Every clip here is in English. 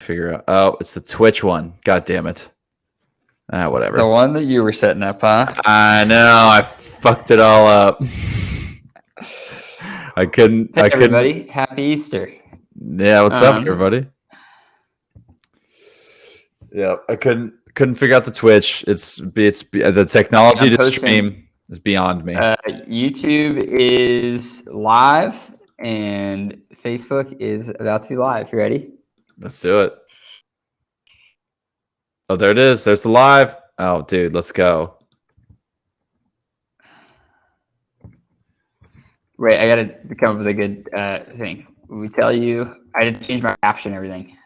Figure out. Oh, it's the Twitch one. God damn it. Whatever. The one that you were setting up, huh? I know. I fucked it all up. I couldn't. Hey, everybody. Happy Easter. Yeah, what's up, everybody? Yeah, I couldn't figure out the Twitch. It's the technology to stream is beyond me. YouTube is live and Facebook is about to be live. You ready? Let's do it. Oh, there it is. There's the live. Oh, dude, let's go. Wait, I gotta come up with a good thing. We tell you, I had to change my caption and everything.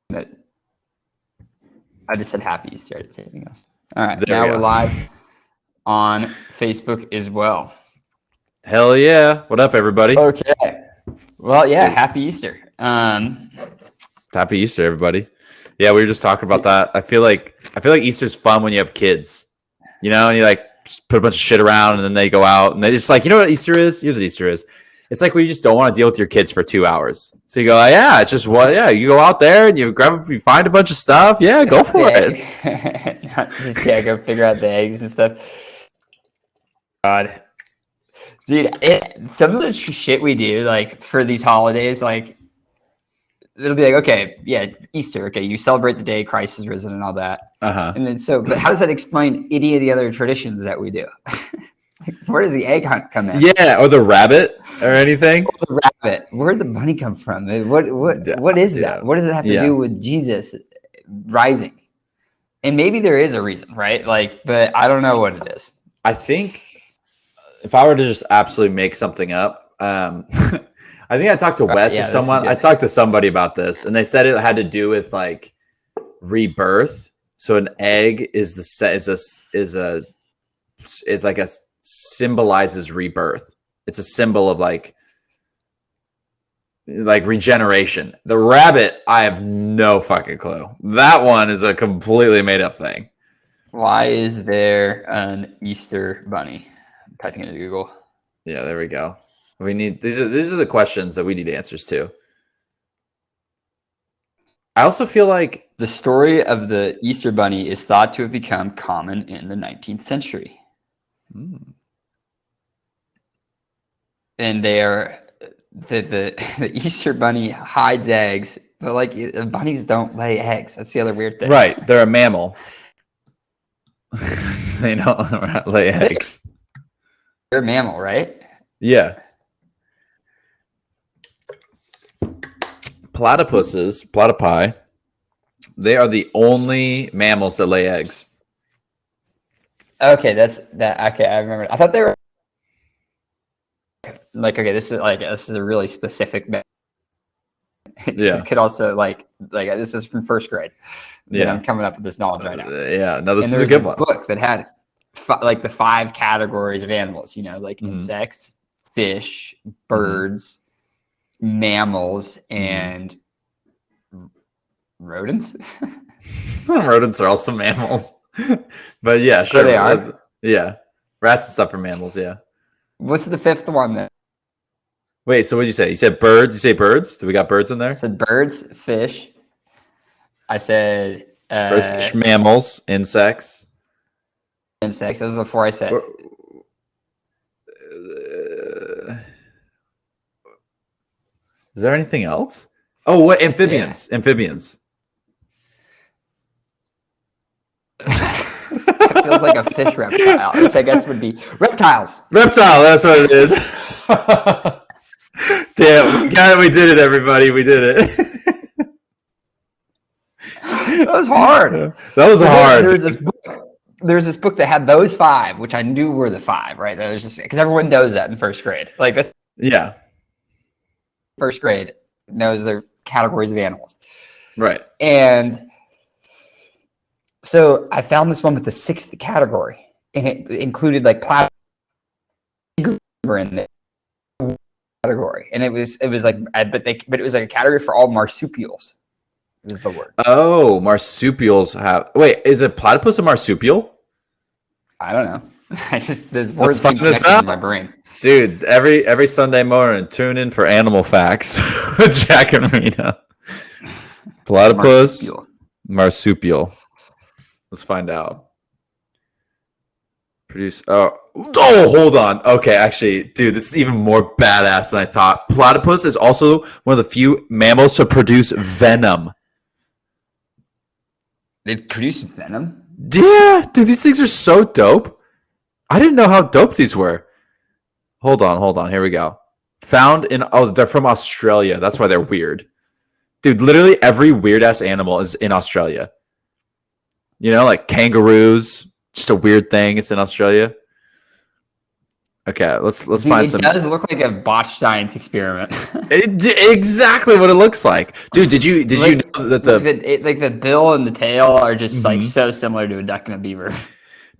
But I just said happy Easter. I didn't say anything else. All right, now we're live on Facebook as well. Hell yeah! What up, everybody? Okay. Well, yeah, happy Easter. Happy Easter, everybody. Yeah, we were just talking about that. I feel like Easter's fun when you have kids, you know, and you like just put a bunch of shit around and then they go out and they just like, you know what Easter is? Here's what Easter is. It's like when you just don't want to deal with your kids for 2 hours. So you go, yeah, it's just what, yeah, you go out there and you find a bunch of stuff. Yeah, go for it. Go figure out the eggs and stuff. God. Dude, some of the shit we do, like for these holidays, like it'll be like, okay, yeah, Easter, okay, you celebrate the day Christ is risen and all that. And then but how does that explain any of the other traditions that we do? Like, where does the egg hunt come in? Yeah, or the rabbit or anything. Or the rabbit. Where'd the bunny come from? What is that? What does it have to do with Jesus rising? And maybe there is a reason, right? Like, but I don't know what it is. I think if I were to just absolutely make something up, I think I talked to Wes or someone. I talked to somebody about this, and they said it had to do with like rebirth. So an egg symbolizes rebirth. It's a symbol of like regeneration. The rabbit, I have no fucking clue. That one is a completely made up thing. Why is there an Easter bunny? I'm typing into Google. Yeah, there we go. We need these are the questions that we need answers to. I also feel like the story of the Easter bunny is thought to have become common in the 19th century. And they are the Easter bunny hides eggs, but like bunnies don't lay eggs. That's the other weird thing. Right, they're a mammal. They don't lay eggs. They're a mammal, right? Yeah. Platypi, they are the only mammals that lay eggs. Okay, okay, I remember. I thought they were like, okay, this is a really specific. Yeah, this could also like this is from first grade. Yeah, I'm coming up with this knowledge right now. Yeah, no, this is a good one. Book that had like the 5 categories of animals. You know, like insects, fish, birds, mammals, and rodents. Rodents are also mammals. But yeah, sure. So they are. Yeah. Rats and stuff are mammals, yeah. What's the 5th one then? Wait, so what did you say? You said birds? You say birds? Do we got birds in there? I said birds, fish. I said first fish, mammals, insects. Insects. Those are the 4 I said. Is there anything else? Oh, what? Amphibians. Yeah. Amphibians. It feels like a fish reptile, which I guess would be reptiles. Reptile, that's what it is. Damn, God, we did it, everybody. We did it. That was hard. That was hard. There's this book that had those 5, which I knew were the 5, right? That was just because everyone knows that in first grade. Like this. Yeah. First grade knows their categories of animals. Right. And so I found this one with the 6th category, and it included like platypus in the category, and it was like, but it was like a category for all marsupials. It was the word. Oh, marsupials have. Wait, is a platypus a marsupial? I don't know. There's Let's words find this connected out. in my brain. Dude, every Sunday morning, tune in for Animal Facts with Jack and Rena. Platypus, marsupial. Let's find out. Produce. Oh, hold on. Okay, actually, dude, this is even more badass than I thought. Platypus is also one of the few mammals to produce venom. They produce venom? Yeah, dude, these things are so dope. I didn't know how dope these were. Hold on. Here we go. Found in they're from Australia. That's why they're weird. Dude, literally every weird ass animal is in Australia. You know, like kangaroos, just a weird thing. It's in Australia. Okay, let's find some. It does look like a botched science experiment. Exactly what it looks like, dude. Did you know that the bill and the tail are just like so similar to a duck and a beaver?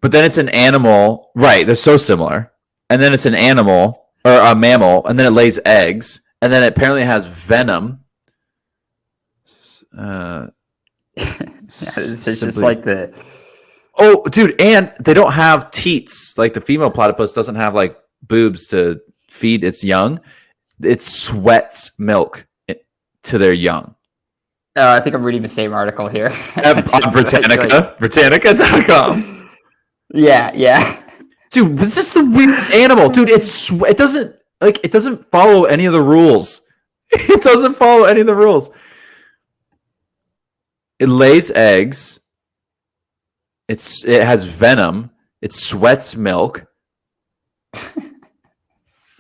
But then it's an animal, right? They're so similar, and then it's an animal or a mammal, and then it lays eggs, and then it apparently has venom. It's just like the. Oh, dude, and they don't have teats. Like the female platypus doesn't have like boobs to feed its young. It sweats milk to their young. I think I'm reading the same article here. On Britannica, Britannica.com. Yeah. Dude, this is the weirdest animal. Dude, it doesn't follow any of the rules. It doesn't follow any of the rules. It lays eggs. It has venom. It sweats milk.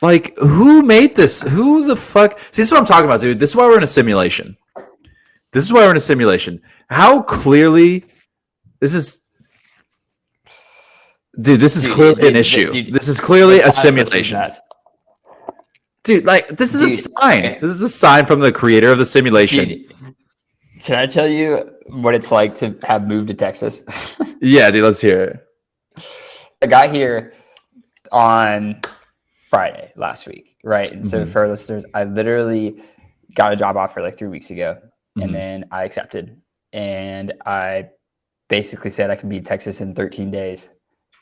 Like, who made this? Who the fuck? See, this is what I'm talking about, dude. This is why we're in a simulation. How clearly this is... Dude, this is clearly an issue. This is clearly a simulation. Dude, like, this is a sign. Okay. This is a sign from the creator of the simulation. Dude, can I tell you what it's like to have moved to Texas? Yeah, dude, let's hear it. I got here on Friday last week, right? And so for our listeners, I literally got a job offer like 3 weeks ago, and then I accepted. And I basically said I could be in Texas in 13 days.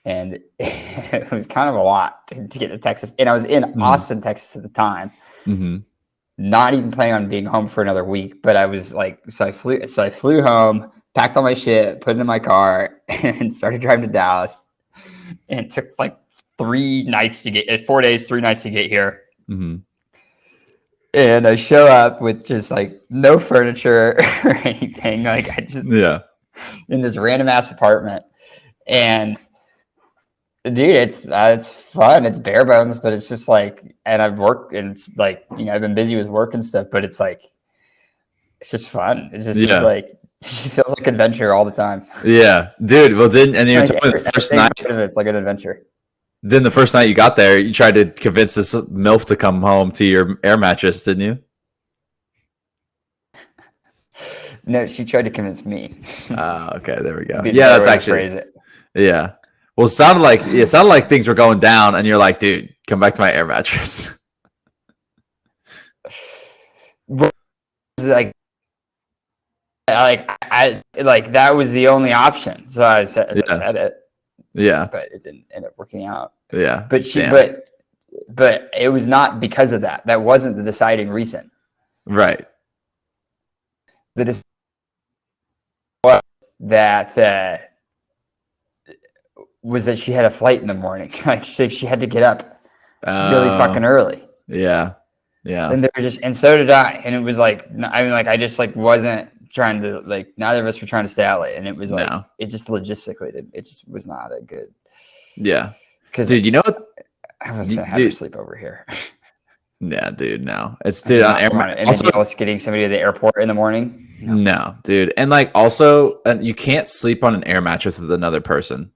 And it was kind of a lot to get to Texas. And I was in Austin, Texas at the time. Not even planning on being home for another week, but I was like, so I flew home, packed all my shit, put it in my car, and started driving to Dallas. And it took like 4 days, 3 nights to get here. And I show up with just like no furniture or anything. Like I just in this random ass apartment. And dude, it's fun. It's bare bones, but it's just like, and I've worked, and it's like, you know, I've been busy with work and stuff, but it's like, it's just fun. It's just it's like, it feels like adventure all the time. Yeah, dude. Well, you told me the first night it's like an adventure. Then the first night you got there, you tried to convince this MILF to come home to your air mattress, didn't you? No, she tried to convince me. Okay, there we go. Yeah, that's actually phrase it. Yeah. Well, it sounded like things were going down, and you're like, dude, come back to my air mattress. Like that was the only option. So I said it. Yeah. But it didn't end up working out. Yeah. But it was not because of that. That wasn't the deciding reason. Right. The that was that she had a flight in the morning. Like she had to get up really fucking early. Yeah. Yeah. And they were and so did I. And it was like, I mean, like I just like wasn't trying to, like, neither of us were trying to stay out late. And it was like, it just logistically, it just was not a good. Yeah. Because dude, you know what? I was gonna have to sleep over here. Yeah, dude. No, it's dude on air. Also, I was getting somebody to the airport in the morning. No, dude, and like also, you can't sleep on an air mattress with another person.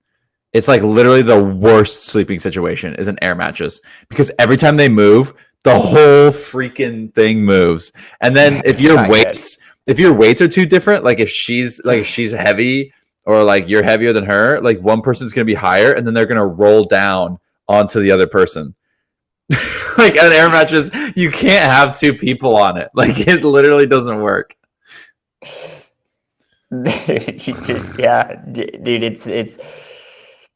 It's like literally the worst sleeping situation is an air mattress because every time they move, the whole freaking thing moves. And then if your weights are too different, like if she's heavy or like you're heavier than her, like one person's gonna be higher, and then they're gonna roll down onto the other person. Like an air mattress, you can't have two people on it. Like it literally doesn't work. Yeah, dude, it's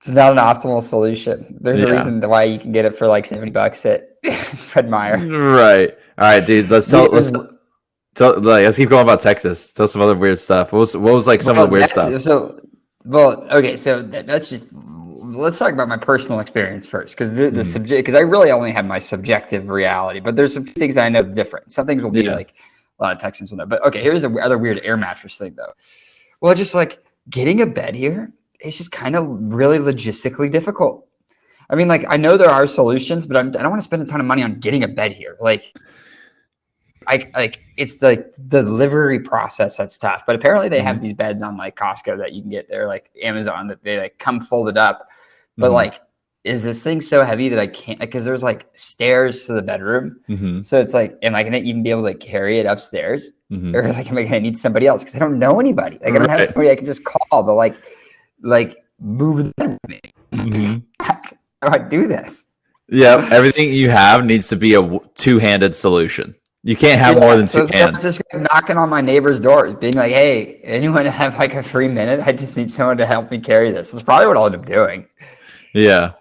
It's not an optimal solution. There's a reason why you can get it for like $70 at Fred Meyer. Right. All right, dude. Let's keep going about Texas. Tell some other weird stuff. What was like some of the weird stuff? Okay. So that's just. Let's talk about my personal experience first, because the subject. Because I really only have my subjective reality, but there's some things I know different. Some things will be like a lot of Texans will know. But okay, here's the other weird air mattress thing though. Well, just like getting a bed here, it's just kind of really logistically difficult. I mean, like I know there are solutions, but I don't want to spend a ton of money on getting a bed here. Like it's the delivery process that's tough. But apparently they have these beds on like Costco that you can get there, like Amazon, that they like come folded up. But like, is this thing so heavy that I can't? Because there's like stairs to the bedroom, so it's like, am I gonna even be able to carry it upstairs, or like, am I gonna need somebody else? Because I don't know anybody. Like, I don't have somebody I can just call to like move the bed with me. How do I do this? Yeah, everything you have needs to be a two-handed solution. You can't have more than two hands. Just knocking on my neighbor's doors, being like, "Hey, anyone have like a free minute? I just need someone to help me carry this." That's probably what I'll end up doing. Yeah.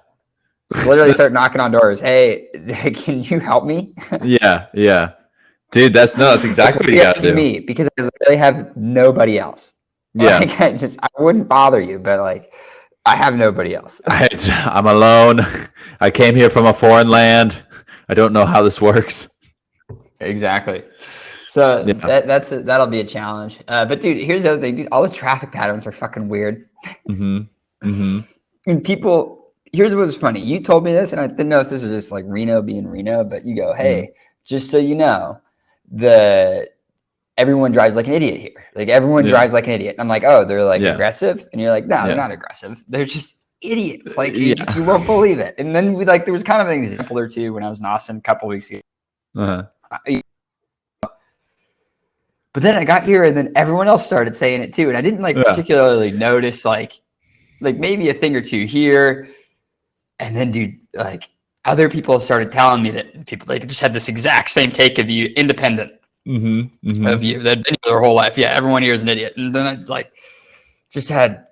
Literally start knocking on doors. Hey, can you help me? Yeah. Dude, that's exactly what you got to do. Me, because I literally have nobody else. Yeah. Like, I wouldn't bother you, but like, I have nobody else. I'm alone. I came here from a foreign land. I don't know how this works. Exactly. So that'll be a challenge. But dude, here's the other thing. Dude, all the traffic patterns are fucking weird. And here's what's funny. You told me this, and I didn't know if this was just like Reno being Reno, but you go, hey, just so you know, everyone drives like an idiot here. Like everyone drives like an idiot. And I'm like, oh, they're like aggressive, and you're like, no, they're not aggressive. They're just idiots. Like you won't believe it. And then there was kind of an example or two when I was in Austin a couple weeks ago. But then I got here, and then everyone else started saying it too, and I didn't particularly notice like maybe a thing or two here. And then, dude, like other people started telling me that they just had this exact same take of you, independent of you, that their whole life. Yeah, everyone here is an idiot. And then I like just had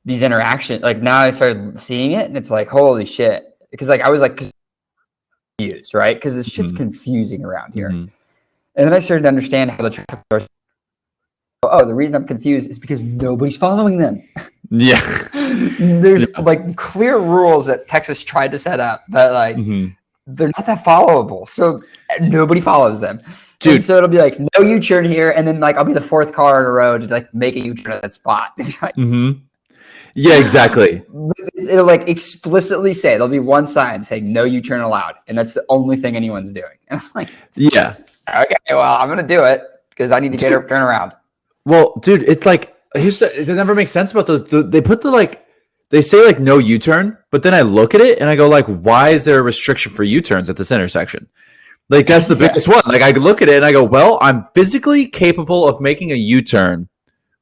these interactions. Like now I started seeing it, and it's like, holy shit. Because like I was like confused, right? Because this shit's confusing around here. And then I started to understand how the traffic are. Oh, the reason I'm confused is because nobody's following them. Yeah. There's like clear rules that Texas tried to set up, but like they're not that followable. So nobody follows them. Dude. And so it'll be like no U-turn here, and then like I'll be the fourth car in a row to like make a U-turn at that spot. Yeah, exactly. It'll like explicitly say there'll be one sign saying no U-turn allowed, and that's the only thing anyone's doing. And I'm like, okay, well, I'm gonna do it because I need to get her turn around. Well, dude, it's like it never makes sense about those. They put they say like no U-turn, but then I look at it and I go like, why is there a restriction for U-turns at this intersection? Like that's the biggest one. Like I look at it and I go, well, I'm physically capable of making a U-turn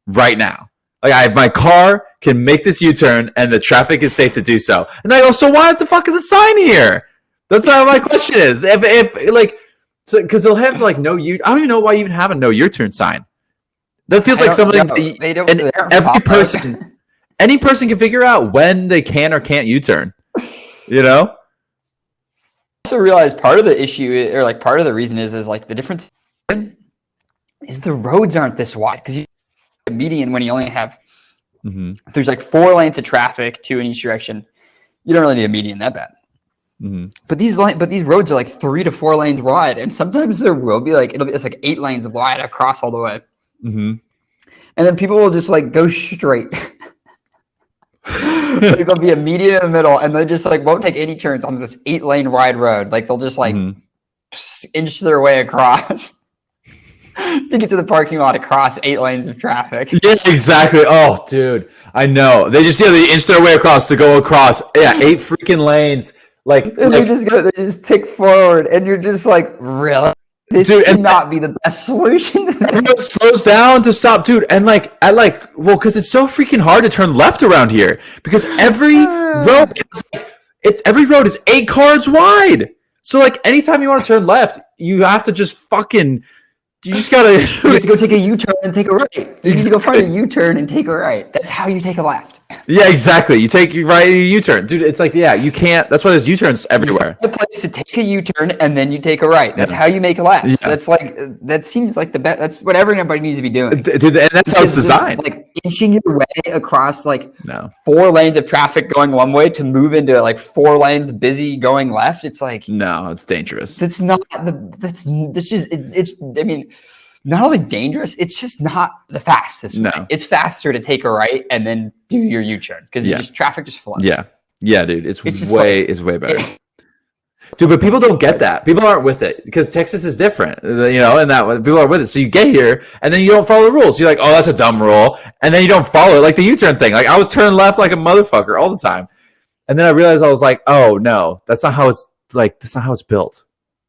right now. Like my car can make this U-turn and the traffic is safe to do so. And I go, so why the fuck is the sign here? That's what my question is. If like, so because they'll have like no U. I don't even know why you even have a no U-turn sign. That feels like something any person can figure out when they can or can't U-turn. You know? I also realize part of the issue, or like part of the reason is like the difference is the roads aren't this wide, because you have a median when you only have if there's like 4 lanes of traffic, 2 in each direction. You don't really need a median that bad. But these roads are like 3 to 4 lanes wide, and sometimes there will be like it's like 8 lanes wide across all the way. And then people will just like go straight. Like there'll be a median in the middle, and they just like won't take any turns on this 8-lane wide road. Like they'll just like inch their way across to get to the parking lot across 8 lanes of traffic. Yeah, exactly. Oh, dude, I know. They just they inch their way across to go across 8 freaking lanes. They just tick forward, and you're just like, really? This cannot be the best solution. Everyone slows down to stop, dude. And because it's so freaking hard to turn left around here, because every road is 8 cars wide. So like anytime you want to turn left, you have to just gotta you have to go take a U-turn and take a right. You need to go find a U-turn and take a right. That's how you take a left. Yeah, exactly. You take your right U-turn, dude. It's like, yeah, you can't. That's why there's U-turns everywhere. The place to take a U-turn and then you take a right. That's Yeah. how you make lefts. Yeah. That's like that seems like the best. That's what everybody needs to be doing. Dude, and that's how it's Because this, designed. like inching your way across like No, 4 lanes of traffic going one way to move into like 4 lanes busy going left. It's like no, it's dangerous. that's not the that's just it's I mean, not only dangerous, it's just not the fastest No. way. It's faster to take a right and then do your U-turn because Yeah. traffic just flows. Yeah, yeah, dude. It's just way like- is way better. Dude, but people don't get that. People aren't with it because Texas is different, you know, and that people are with it. So you get here and then you don't follow the rules. You're like, oh, that's a dumb rule. And then you don't follow it, like the U-turn thing. Like I was turning left like a motherfucker all the time. And then I realized I was like, oh no, that's not how it's like, that's not how it's built.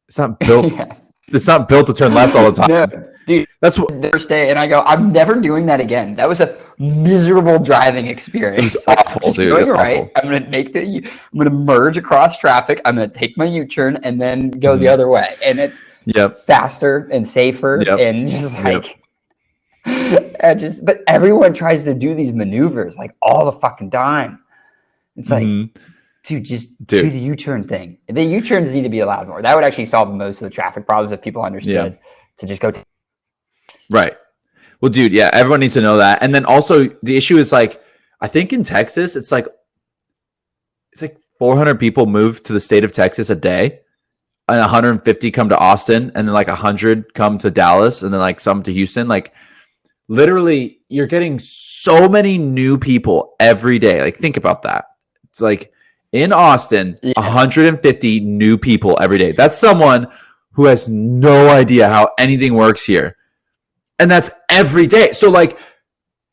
It's not built. Yeah. It's not built to turn left all the time. No, dude, That's what the first day, and I go, I'm never doing that again. That was a miserable driving experience. It was awful, just dude. going Awful. right. I'm gonna merge across traffic. I'm gonna take my U-turn and then go the other way, and it's Yep. faster and safer Yep. and just like. But everyone tries to do these maneuvers like all the fucking time. It's like, Mhm. dude, just Dude. do the U-turn thing. The U-turns need to be allowed more. That would actually solve most of the traffic problems if people understood to just go. Right. Well, dude, yeah, everyone needs to know that. And then also the issue is like, I think in Texas, it's like 400 people move to the state of Texas a day, and 150 come to Austin, and then like 100 come to Dallas, and then like some to Houston. Like literally, you're getting so many new people every day. Like think about that. It's like in Austin, 150 new people every day. That's someone who has no idea how anything works here. And that's every day. So like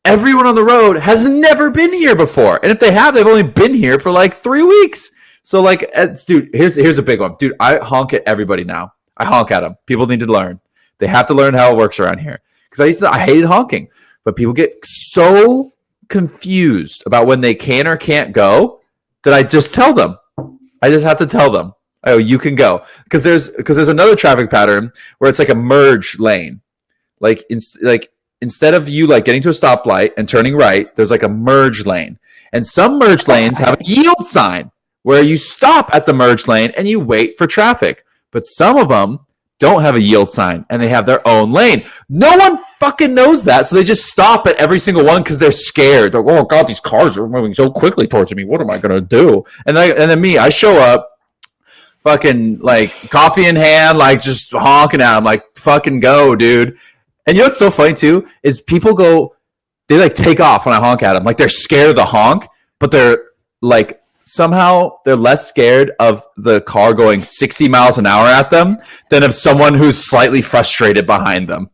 everyone on the road has never been here before. And if they have, they've only been here for like 3 weeks. So like, dude, here's a big one. Dude, I honk at everybody now. I honk at them. People need to learn. They have to learn how it works around here. Because I hated honking. But people get so confused about when they can or can't go that I just tell them. I just have to tell them, oh, you can go. Because there's another traffic pattern where it's like a merge lane. Like instead of you like getting to a stoplight and turning right, there's like a merge lane. And some merge lanes have a yield sign where you stop at the merge lane and you wait for traffic. But some of them don't have a yield sign and they have their own lane. No one fucking knows that. So they just stop at every single one because they're scared. They're like, oh God, these cars are moving so quickly towards me. What am I going to do? And then me, I show up fucking like coffee in hand, like just honking at them like fucking go, dude. And you know what's so funny too is people they like take off when I honk at them. Like they're scared of the honk, but they're like somehow they're less scared of the car going 60 miles an hour at them than of someone who's slightly frustrated behind them.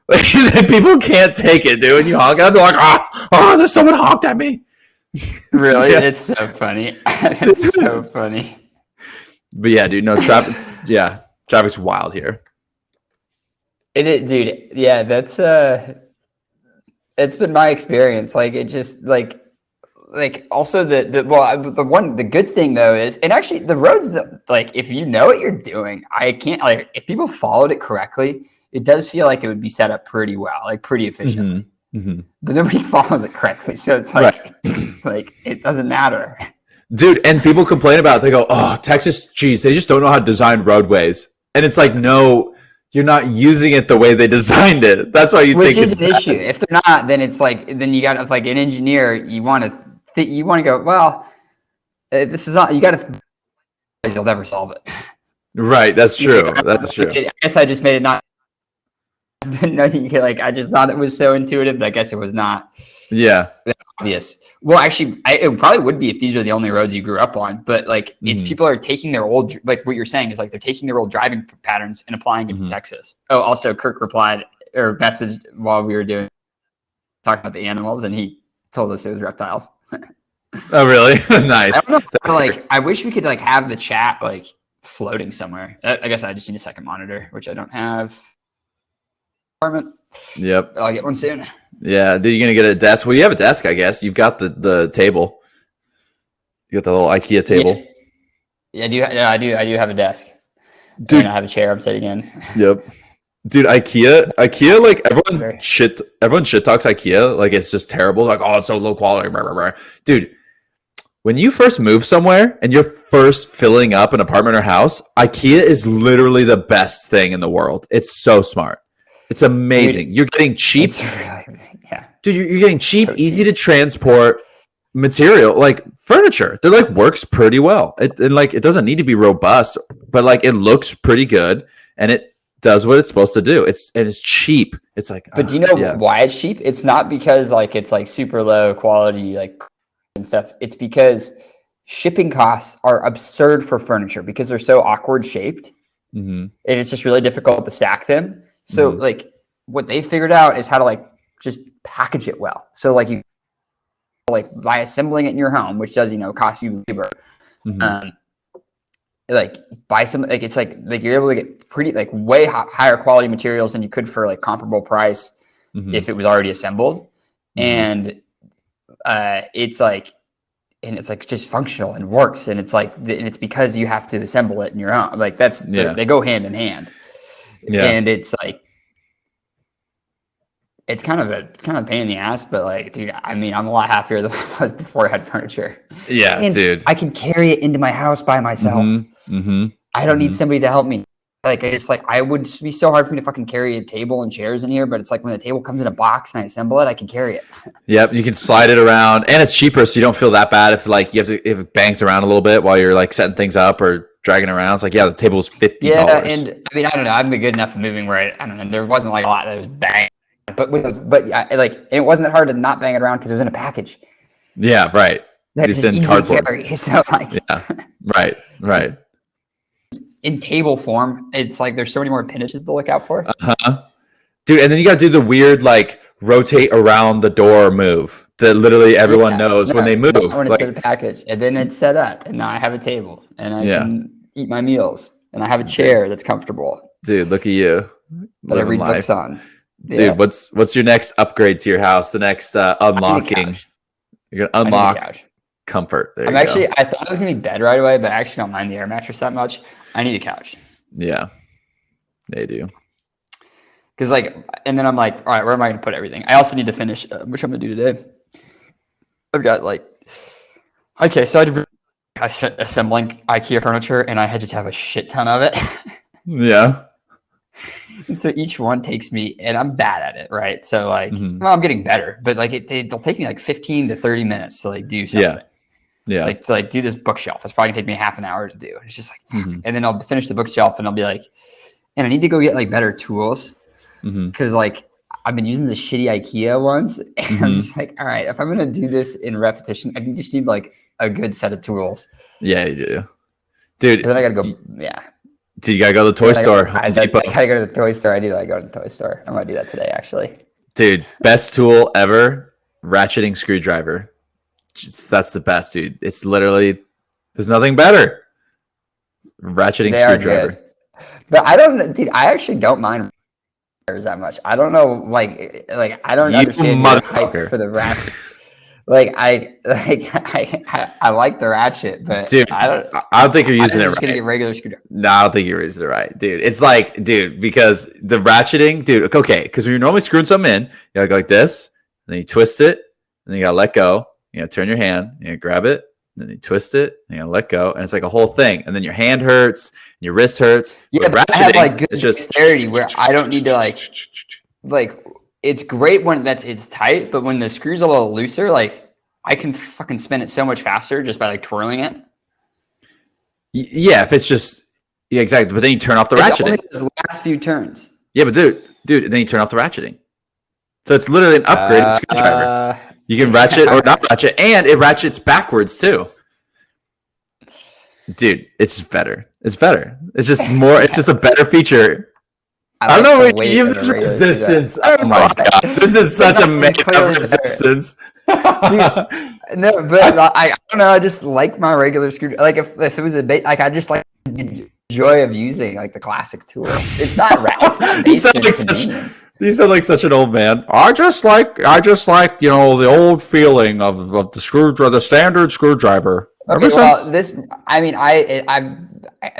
Like, people can't take it, dude. And you honk at them, they're like, oh, there's someone honked at me. Really? Yeah. It's so funny. It's so funny. But yeah, dude, no traffic. Yeah, traffic's wild here. Dude, yeah, that's it's been my experience. Like it just like also the good thing though is, and actually the roads, like if you know what you're doing, I can't like if people followed it correctly, it does feel like it would be set up pretty well, like pretty efficiently. Mm-hmm. But nobody follows it correctly, so it's like like it doesn't matter. Dude, and people complain about it. They go, oh, Texas, geez, they just don't know how to design roadways. And it's like, no, you're not using it the way they designed it. That's why you think Which is it's an bad. issue. If they're not, then it's like, then you got to, like an engineer, you want to go, well, this is not, you got to, you'll never solve it. Right, that's true. That's true. I guess I just made it not, no, like, I just thought it was so intuitive, but I guess it was not. Yeah. Obvious. Well, actually, it probably would be if these are the only roads you grew up on. But like, it's people are taking their old, like what you're saying is like they're taking their old driving patterns and applying it to Texas. Oh, also, Kirk replied or messaged while we were talking about the animals, and he told us it was reptiles. Oh, really? Nice. I don't know if, That's like, great. I wish we could like have the chat like floating somewhere. I guess I just need a second monitor, which I don't have. Yep. I'll get one soon. Yeah. Dude, you're gonna get a desk. Well, you have a desk, I guess. You've got the table. You got the little IKEA table. Yeah, I do have a desk. Dude. And I have a chair I'm sitting in. Yep. Dude, IKEA, like everyone shit talks IKEA like it's just terrible. Like, oh, it's so low quality. Blah, blah, blah. Dude, when you first move somewhere and you're first filling up an apartment or house, IKEA is literally the best thing in the world. It's so smart. It's amazing. Dude, you're getting cheap. Really, yeah. Dude, you're getting cheap, easy to transport material, like furniture. They're like works pretty well. It doesn't need to be robust, but like it looks pretty good and it does what it's supposed to do. It's cheap. It's like, but do you know why it's cheap? It's not because like it's like super low quality like and stuff. It's because shipping costs are absurd for furniture because they're so awkward shaped, and it's just really difficult to stack them. So like what they figured out is how to like just package it well. So like you like by assembling it in your home, which does cost you labor. Like buy some like it's like you're able to get pretty like way higher quality materials than you could for like comparable price if it was already assembled, and it's like just functional and works, and it's like and it's because you have to assemble it in your own. Like that's they go hand in hand, and it's like it's kind of a pain in the ass, but like, dude, I mean, I'm a lot happier than I was before I had furniture. Yeah, and dude, I can carry it into my house by myself. I don't need somebody to help me. Like, it's like I would be so hard for me to fucking carry a table and chairs in here, but it's like when the table comes in a box and I assemble it, I can carry it. Yep, you can slide it around, and it's cheaper, so you don't feel that bad if like if it bangs around a little bit while you're like setting things up or dragging around. It's like, yeah, the table was $50. Yeah, and I mean, I don't know, I've been good enough at moving where I don't know, there wasn't like a lot that was bang. But like it wasn't hard to not bang it around because it was in a package. Yeah, right. It's in cardboard. Carry, so like, yeah, right. In table form, it's like there's so many more appendages to look out for. Dude, and then you got to do the weird like rotate around the door move that literally everyone knows when they move. When it's in a package, and then it's set up, and now I have a table, and I can eat my meals, and I have a chair that's comfortable. Dude, look at you. That I read books on. Dude, what's your next upgrade to your house? The next unlocking. You're gonna unlock comfort. There I thought it was gonna be bed right away, but I actually don't mind the air mattress that much. I need a couch. Yeah, they do. Because like, and then I'm like, all right, where am I gonna put everything? I also need to finish, which I'm gonna do today. I've got like, okay, so I set assembling IKEA furniture, and I had to have a shit ton of it. Yeah. And so each one takes me, and I'm bad at it, right? So like, well, I'm getting better, but like it'll take me like 15 to 30 minutes to like do something. Yeah. Like to like do this bookshelf. It's probably gonna take me half an hour to do. It's just like, and then I'll finish the bookshelf, and I'll be like, and I need to go get like better tools because like I've been using the shitty IKEA ones, and I'm just like, all right, if I'm gonna do this in repetition, I just need like a good set of tools. Yeah, you do, dude. And then I gotta go. Yeah. Dude, you gotta go to the toy store. I gotta go to the toy store. I do like go to the toy store. I'm gonna do that today, actually. Dude, best tool ever: ratcheting screwdriver. That's the best, dude. It's literally there's nothing better. Ratcheting screwdriver. But I don't, dude. I actually don't mind that much. I don't know, like I don't understand the hype for the ratchet. I like the ratchet, but dude, I don't think you're using it right. Gonna get regular screwdriver. No, I don't think you're using it right, dude. It's like, dude, because the ratcheting, dude. Okay, because when you're normally screwing something in, you gotta go like this, and then you twist it, and then you gotta let go. You gotta turn your hand, you gotta grab it, and then you twist it, and you gotta let go, and it's like a whole thing. And then your hand hurts, and your wrist hurts. Yeah, but I have like good dexterity where I don't need to like. It's great when it's tight, but when the screw's a little looser, like I can fucking spin it so much faster just by like twirling it. Yeah, if it's just exactly. But then you turn off the ratcheting. Only those last few turns. Yeah, but dude, then you turn off the ratcheting. So it's literally an upgraded screwdriver. You can ratchet or not ratchet, and it ratchets backwards too. Dude, it's just better. It's better. It's just more. It's just a better feature. I don't know what you have this resistance. Oh my god, this is such a made-up resistance. Dude, no, but I don't know. I just like my regular screwdriver. Like if it was a bait, like I just like the joy of using like the classic tool. It's not right. You sound like such an old man. I just like the old feeling of the screwdriver, the standard screwdriver. Okay, well, I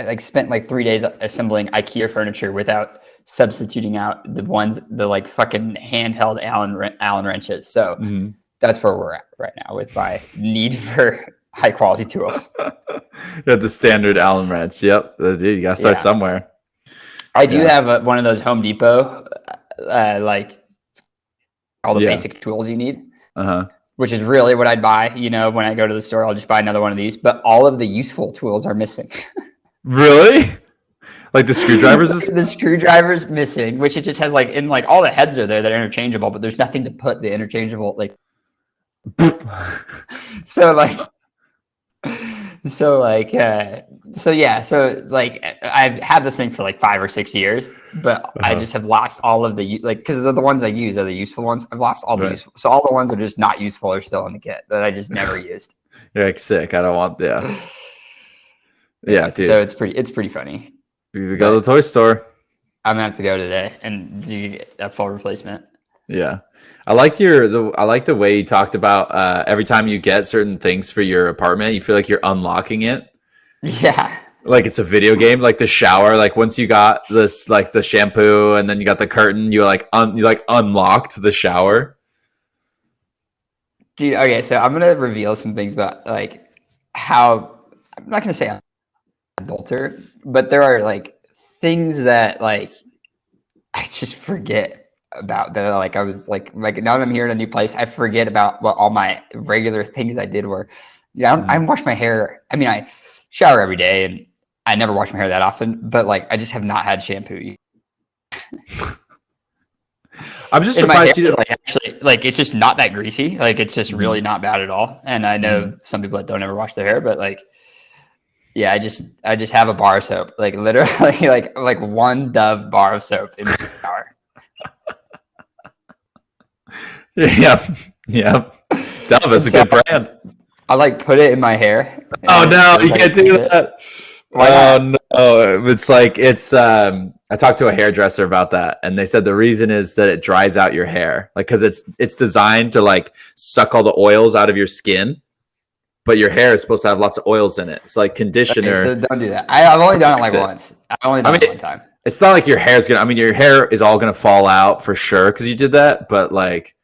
like spent like 3 days assembling IKEA furniture without substituting out the like fucking handheld Allen wrenches. So Mhm. that's where we're at right now with my need for high quality tools. You have the standard Allen wrench. Yep, dude, you gotta start Yeah. somewhere. I do Yeah. have one of those Home Depot, like all the Yeah. basic tools you need, Uh-huh. which is really what I'd buy. You know, when I go to the store, I'll just buy another one of these. But all of the useful tools are missing. Really? Like the screwdrivers? The screwdriver's missing, which it just has like in like all the heads are there that are interchangeable, but there's nothing to put the interchangeable like. So like, I've had this thing for like 5 or 6 years, but I just have lost all of the like because the ones I use are the useful ones. I've lost all the Right. useful, so all the ones that are just not useful are still in the kit that I just never used. You're like sick. I don't want. Yeah. Yeah, dude. So it's pretty funny. You go to the toy store. I'm gonna have to go today and do a full replacement. Yeah. I like the way you talked about every time you get certain things for your apartment, you feel like you're unlocking it. Yeah. Like it's a video game, like the shower. Like once you got this, like the shampoo, and then you got the curtain, you unlocked the shower. Dude, okay, so I'm gonna reveal some things about like how I'm not gonna say I'm an adulter, but there are like things that like I just forget about that. Like I was like now that I'm here in a new place, I forget about what all my regular things I did were. Yeah, I wash my hair. I mean, I shower every day, and I never wash my hair that often. But like, I just have not had shampoo. I'm just And my surprised hair you is didn't. like actually like it's just not that greasy. Like it's just really not bad at all. And I know some people that don't ever wash their hair, but like, yeah, I just have a bar of soap, like literally like one Dove bar of soap in the shower. Yeah, yeah. Dove is a So- good brand. I like put it in my hair. Oh and no, just, you like, can't do keep it. that. Why Oh no, it's like it's. I talked to a hairdresser about that, and they said the reason is that it dries out your hair, like because it's designed to like suck all the oils out of your skin, but your hair is supposed to have lots of oils in it. It's like conditioner. Okay, so don't do that. I've only done it like Fix it. once. I've only done it one time. It's not like your hair's gonna. I mean, your hair is all gonna fall out for sure because you did that. But like,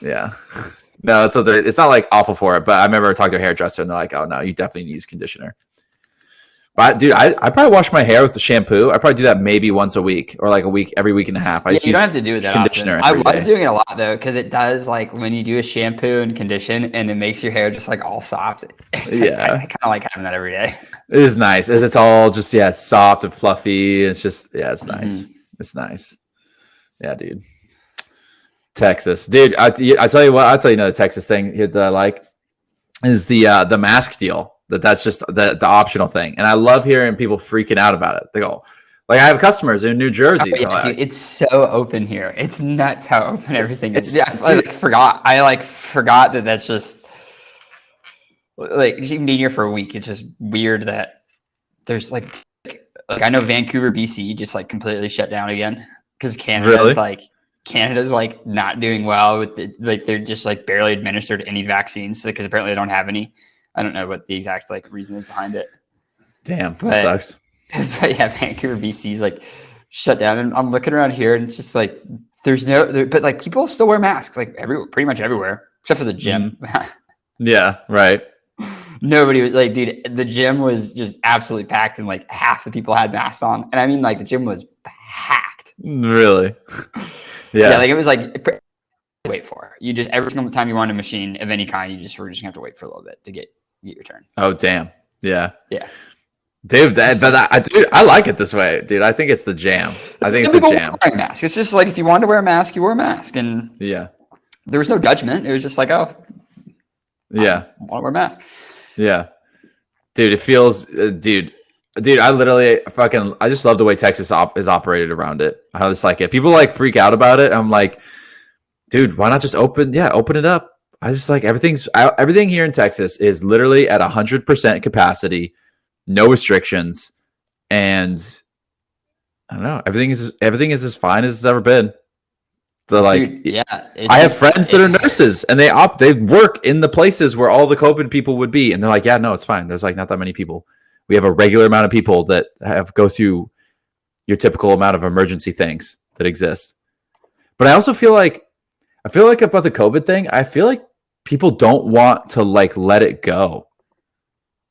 yeah, no, it's it's not like awful for it. But I remember talking to a hairdresser and they're like, "Oh no, you definitely need to use conditioner." But dude, I probably wash my hair with the shampoo. I probably do that maybe once a week or like every week and a half. I Yeah, just you don't use have to do it that conditioner often. I every was day. doing it a lot though, because it does like when you do a shampoo and condition, and it makes your hair just like all soft. Yeah. I kind of like having that every day. It is nice. It's all just it's soft and fluffy. It's just it's nice. It's nice. Yeah, dude. Texas, dude. I tell you what. I'll tell you another Texas thing here that I like is the mask deal. That's just the optional thing, and I love hearing people freaking out about it. They go, like I have customers in New Jersey. Oh, yeah, like, dude, it's so open here. It's nuts how open everything is. Yeah, It's- I forgot that that's just like just even being here for a week. It's just weird that there's like I know Vancouver, BC just like completely shut down again because Really? Canada's like not doing well with like they're just like barely administered any vaccines because apparently they don't have any. I don't know what the exact like reason is behind it. damn, But- that sucks. But yeah, Vancouver, BC is like shut down, and I'm looking around here, and it's just like but like people still wear masks, like pretty much everywhere, except for the gym. Yeah, right. Nobody was like, dude, the gym was just absolutely packed, and like half the people had masks on, and I mean, like the gym was packed. Really. Yeah, Yeah. like it was like wait for it. You just every single time you want a machine of any kind, we're just gonna have to wait for a little bit to get your turn. Oh damn. Yeah. Yeah. Dude, I like it this way, dude. I think it's the jam. I think it's the Some people jam. wearing masks. It's just like if you wanted to wear a mask, you wore a mask, and Yeah. there was no judgment. It was just like, oh, Yeah. I want to wear a mask. Yeah. Dude, it feels, dude, I literally I just love the way Texas is operated around it. I just like it. People like freak out about it. I'm like, dude, why not just open it up? I just like everything here in Texas is literally at 100% capacity, no restrictions. And I don't know, everything is as fine as it's ever been. So like, Dude, yeah, I have friends that are nurses and they work in the places where all the COVID people would be. And they're like, yeah, no, it's fine. There's like not that many people. We have a regular amount of people that go through your typical amount of emergency things that exist. But I also feel like about the COVID thing, I feel like people don't want to like let it go.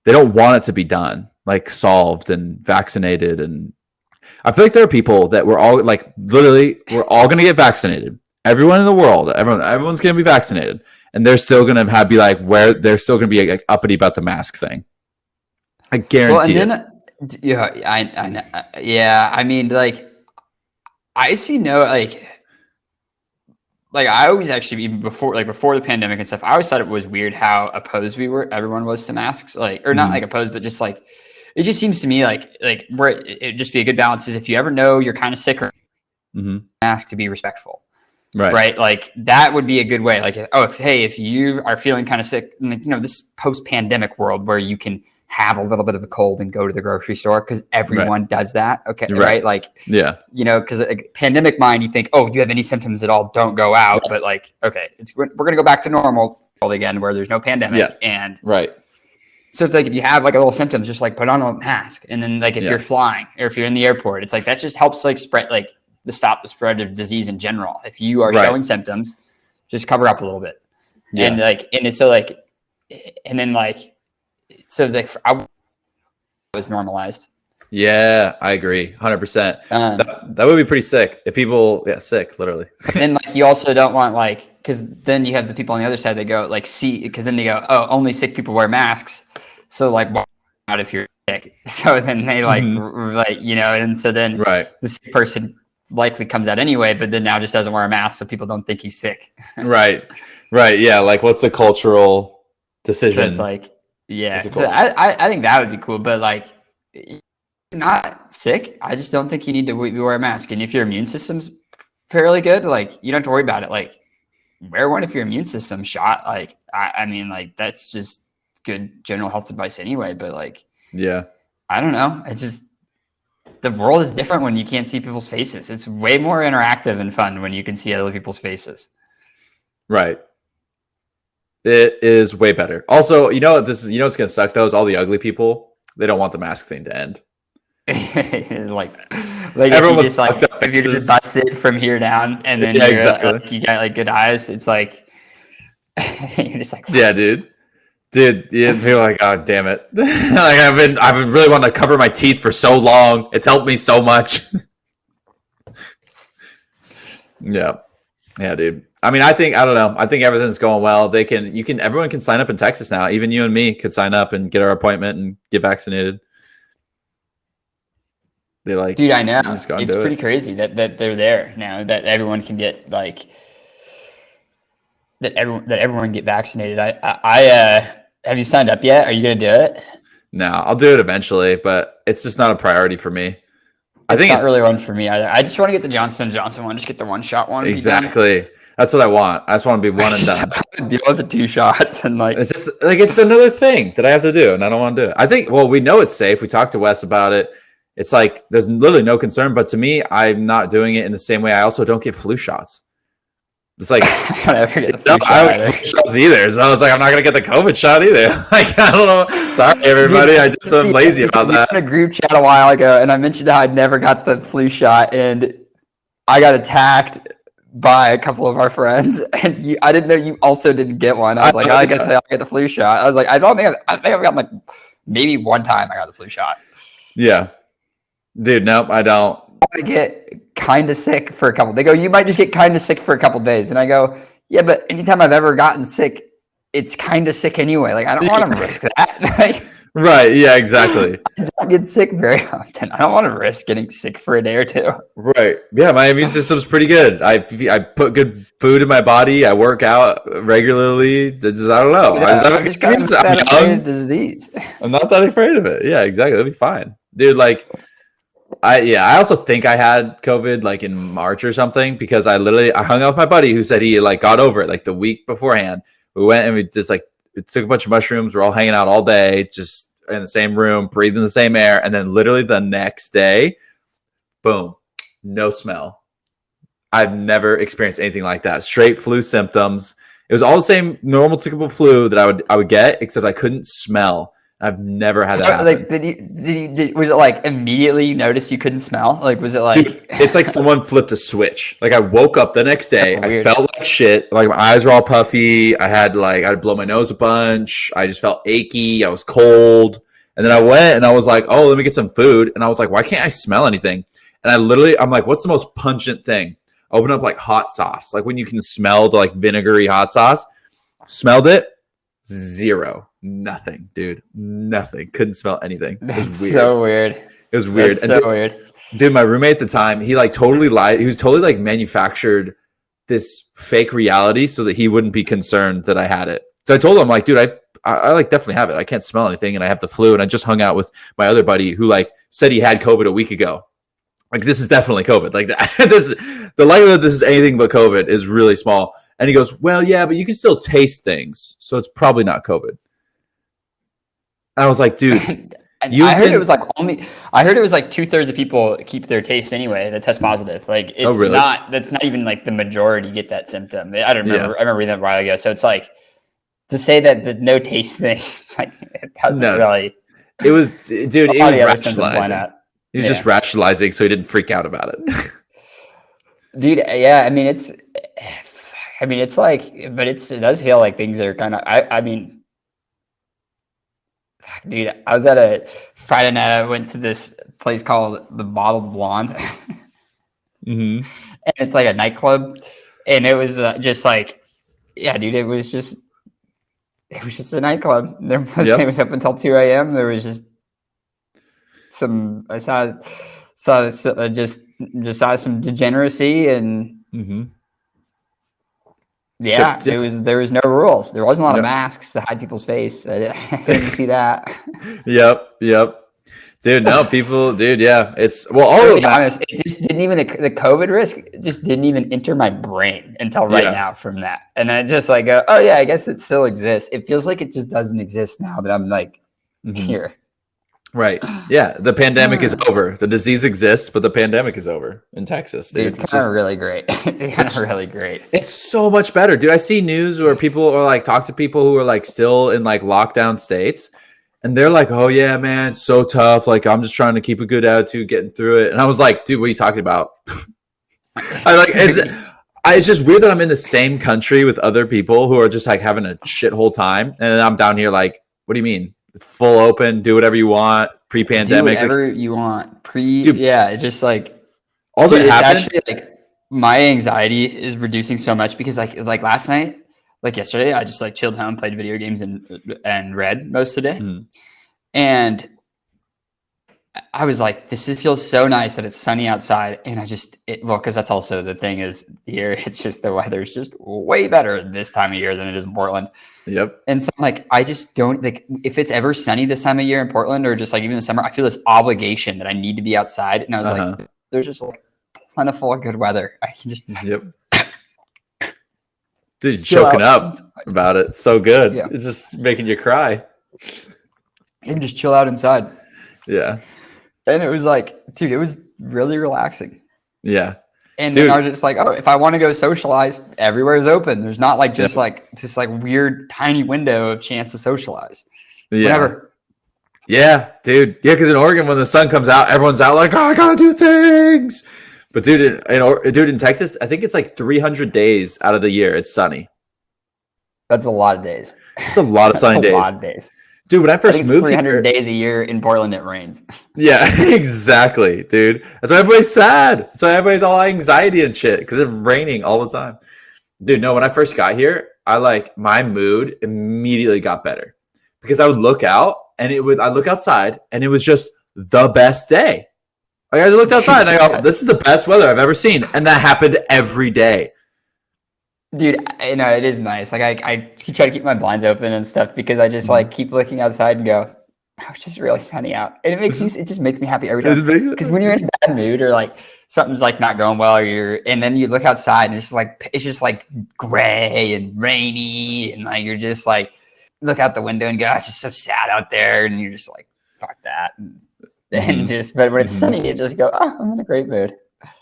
They don't want it to be done, like solved and vaccinated. And I feel like there are people that we're all like, literally, we're all going to get vaccinated. Everyone in the world, everyone's going to be vaccinated, and they're still going to be like, where they're still going to be like uppity about the mask thing. I guarantee it. Yeah, I know. Yeah, I mean, like, I see no like I always actually, even before the pandemic and stuff, I always thought it was weird how opposed everyone was to masks, like, or not like opposed, but just like, it just seems to me like where it'd just be a good balance is if you ever know you're kind of sick or mask to be respectful. Right. Like that would be a good way. Like, if you are feeling kind of sick, you know, this post-pandemic world where you can have a little bit of a cold and go to the grocery store because everyone does that. Okay. Right. Like, yeah, you know, because pandemic mind, you think, oh, do you have any symptoms at all? Don't go out. But like, okay, we're going to go back to normal again where there's no pandemic. Yeah. And so it's like, if you have like a little symptoms, just like put on a mask. And then like, if you're flying or if you're in the airport, it's like, that just helps like spread, like to stop the spread of disease in general. If you are showing symptoms, just cover up a little bit. Yeah. And like, and it's so like, and then like, so like I was normalized. Yeah, I agree. 100%. That would be pretty sick if people, sick, literally. And like, you also don't want like, because then you have the people on the other side that go like, because then they go, oh, only sick people wear masks. So like, why not if you're sick? So then they like, like, you know, and so then the sick person likely comes out anyway, but then now just doesn't wear a mask so people don't think he's sick. Right. Yeah. Like, what's the cultural decision? So it's like, yeah. So I think that would be cool, but like, not sick. I just don't think you need to wear a mask. And if your immune system's fairly good, like you don't have to worry about it. Like wear one if your immune system's shot. Like, I mean, like that's just good general health advice anyway. But like, yeah, I don't know. It's just, the world is different when you can't see people's faces. It's way more interactive and fun when you can see other people's faces. Right. It is way better. Also, you know what this is, you know what's gonna suck though, is all the ugly people. They don't want the mask thing to end. like everyone if you're just busted from here down and then you got like good eyes, it's like you're just like, yeah, dude, yeah, people are like, oh damn it. Like I've been really wanting to cover my teeth for so long. It's helped me so much. Yeah, dude. I mean, I don't know. I think everything's going well. Everyone can sign up in Texas now. Even you and me could sign up and get our appointment and get vaccinated. They like, dude, I know. It's pretty crazy that they're there now, that everyone can get like, that everyone get vaccinated. I have you signed up yet? Are you going to do it? No, I'll do it eventually, but it's just not a priority for me. I think it's not really one for me either. I just want to get the Johnson & Johnson one, just get the one shot one. Exactly. That's what I want. I just want to be one and done. Deal with the 2 shots and like, it's just like, it's another thing that I have to do and I don't want to do it. I think, well, we know it's safe. We talked to Wes about it. It's like, there's literally no concern, but to me, I'm not doing it in the same way. I also don't get flu shots. It's like, I don't get flu shots either. So I was like, I'm not going to get the COVID shot either. Like, I don't know. Sorry, everybody. I just am lazy about that. We had a group chat a while ago, and I mentioned how I'd never got the flu shot, and I got attacked by a couple of our friends, and I didn't know you also didn't get one. I was like, I guess I'll get the flu shot. I was like, I think I've got like maybe one time I got the flu shot. Yeah. Dude, nope, I don't. I get kind of sick for a couple. They go, you might just get kind of sick for a couple days. And I go, yeah, but anytime I've ever gotten sick, it's kind of sick anyway. Like, I don't want to risk that. Right. Yeah, exactly. I don't get sick very often. I don't want to risk getting sick for a day or two. Right. Yeah, my immune system's pretty good. I put good food in my body. I work out regularly. I don't know. Yeah, I'm just kind of afraid of the disease. I'm not that afraid of it. Yeah, exactly. It'll be fine. Dude, like, I also think I had COVID like in March or something, because I hung out with my buddy who said he like got over it like the week beforehand. We went and we just like, we took a bunch of mushrooms. We're all hanging out all day, just in the same room, breathing the same air. And then literally the next day, boom, no smell. I've never experienced anything like that. Straight flu symptoms. It was all the same normal typical flu that I would get, except I couldn't smell. I've never had that happen. Like, was it like immediately you noticed you couldn't smell? Like, was it like? Dude, it's like someone flipped a switch. Like I woke up the next day, I Weird. felt like shit. Like my eyes were all puffy. I had to blow my nose a bunch. I just felt achy. I was cold. And then I went and I was like, oh, let me get some food. And I was like, why can't I smell anything? And I'm like, what's the most pungent thing? I opened up like hot sauce, like when you can smell the like vinegary hot sauce. Smelled it. Zero. Nothing, dude. Nothing. Couldn't smell anything. It was weird. So weird. It was weird. That's so weird. Dude, my roommate at the time, he like totally lied. He was totally like manufactured this fake reality so that he wouldn't be concerned that I had it. So I told him, like, dude, I like definitely have it. I can't smell anything and I have the flu. And I just hung out with my other buddy who like said he had COVID a week ago. Like, this is definitely COVID. Like the likelihood this is anything but COVID is really small. And he goes, well, yeah, but you can still taste things. So it's probably not COVID. And I was like, dude, I heard it was like 2/3 of people keep their taste anyway that test positive. Like it's that's not even like the majority get that symptom. I don't remember. I remember reading that a while ago. So it's like to say that the no taste thing, it's like it doesn't really. It was, dude, it was rationalizing. He was just rationalizing so he didn't freak out about it. Dude, yeah, I mean it's like, but it does feel like things are kind of. I mean, dude, I was at a Friday night. I went to this place called the Bottled Blonde, and it's like a nightclub, and it was just like, yeah, dude, it was just a nightclub. It was up until 2 a.m. There was just I saw some degeneracy and. Yeah, there was no rules. There wasn't a lot of masks to hide people's face. I didn't see that. Yep. Dude, no, people, dude, yeah. It's all of honest, it just didn't even the COVID risk just didn't even enter my brain until right now from that. And I just like, oh yeah, I guess it still exists. It feels like it just doesn't exist now that I'm like here. Right. Yeah. The pandemic is over. The disease exists, but the pandemic is over in Texas. Dude, it's kind of really great. It's really great. It's so much better. Dude, I see news where people are like, talk to people who are like still in like lockdown states. And they're like, oh yeah, man, it's so tough. Like, I'm just trying to keep a good attitude, getting through it. And I was like, dude, what are you talking about? It's just weird that I'm in the same country with other people who are just like having a shithole time. And I'm down here like, what do you mean? Full open, do whatever you want, pre-pandemic. Do whatever you want. It's just like all that happened. Actually, like my anxiety is reducing so much because like last night, like yesterday, I just like chilled home, played video games and read most of the day. And I was like, this feels so nice that it's sunny outside. And because that's also the thing is here, it's just the weather's just way better this time of year than it is in Portland. Yep. And so I'm like, I just don't like if it's ever sunny this time of year in Portland or just like even in the summer, I feel this obligation that I need to be outside. And I was like, there's just like plentiful good weather. I can just Dude, choking up about it. So good. Yeah. It's just making you cry. And just chill out inside. Yeah. And it was like, dude, it was really relaxing. Yeah. And then I was just like, oh, if I want to go socialize, everywhere is open. There's not like just like this like weird tiny window of chance to socialize. Whatever. Yeah, dude. Yeah, because in Oregon, when the sun comes out, everyone's out like, oh, I gotta do things. But dude, in Texas, I think it's like 300 days out of the year it's sunny. That's a lot of days. It's a lot of sunny days. A lot of days. Dude, when I first moved 300 days a year in Portland, it rains. Yeah, exactly, dude. That's why everybody's sad. That's why everybody's all anxiety and shit because it's raining all the time. Dude, no, when I first got here, my mood immediately got better because I would look out and I'd look outside and it was just the best day. Like I looked outside and I go, this is the best weather I've ever seen. And that happened every day. Dude, it is nice. Like I try to keep my blinds open and stuff because I just like keep looking outside and go, oh, it's just really sunny out. And it just makes me happy every time. Because when you're in a bad mood or like something's like not going well, and then you look outside and it's just like gray and rainy and like you're just like look out the window and go, it's just so sad out there, and you're just like, fuck that. But when it's sunny, you just go, oh, I'm in a great mood.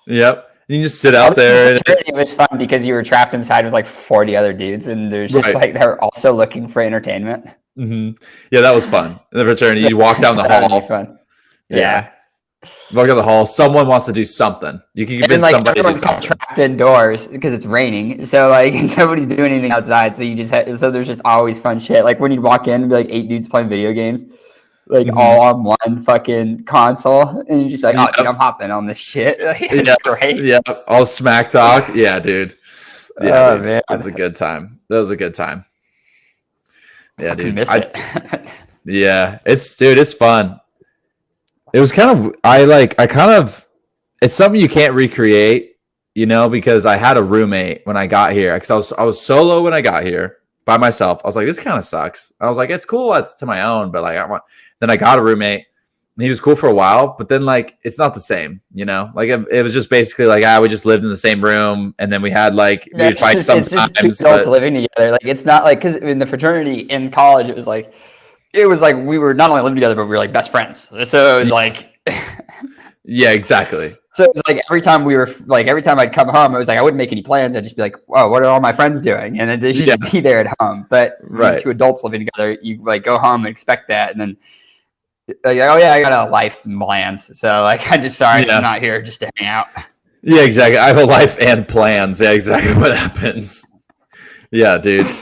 Yep. You just sit out there. It was fun because you were trapped inside with like 40 other dudes, and there's just like they're also looking for entertainment. hmm Yeah, that was fun. In the fraternity, you walk down the That'd be hall. fun. Yeah. Yeah. Walk down the hall. Someone wants to do something. You can And then convince like somebody to do everyone's kind of something. trapped indoors because it's raining. So like nobody's doing anything outside. So you just so there's just always fun shit. Like when you walk in and be like 8 dudes playing video games, like Mhm. all on one fucking console, and you're just like, oh dude, Yep. I'm hopping on this shit. Like, it's Yeah. great. Yeah. All smack talk. Yeah, dude. Yeah, Oh dude. man, That was a good time. That was a good time. Yeah, fucking dude. miss it. Yeah, it's fun. It was kind of I kind of it's something you can't recreate, because I had a roommate when I got here because I was solo when I got here by myself. I was like, this kind of sucks. I was like, it's cool, it's to my own, but like then I got a roommate and he was cool for a while, but then like it's not the same, like it was just basically like we just lived in the same room and then we had like we would fight It's just two sometimes, adults but living together. Like it's not like because in the fraternity in college, it was like we were not only living together, but we were like best friends. So it was like. yeah, exactly. So it was like every time I'd come home, it was like I wouldn't make any plans. I'd just be like, "Oh, what are all my friends doing?" And then they should just be there at home. But when Right. two adults living together, you like go home and expect that, and then like, oh yeah, I got a life and plans. So like I just sorry Yeah. I'm not here just to hang out. Yeah, exactly. I have a life and plans. Yeah, exactly what happens. Yeah, dude.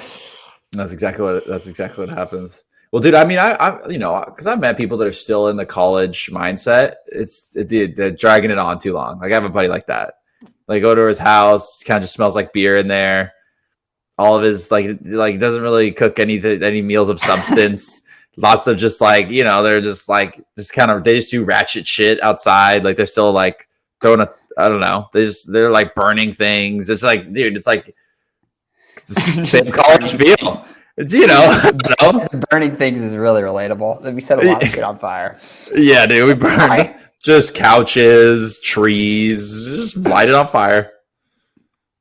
That's exactly what happens. Well, dude, I mean, I because I've met people that are still in the college mindset. They're dragging it on too long. Like I have a buddy like that. Like go to his house, kind of just smells like beer in there. All of his like doesn't really cook any meals of substance. Lots of just like they're just like they just do ratchet shit outside. Like they're still like throwing I don't know. They're like burning things. It's like, dude, it's like same college feel. I don't know. Burning things is really relatable. We set a lot of shit on fire. Yeah, dude, we burned just couches, trees, just light it on fire.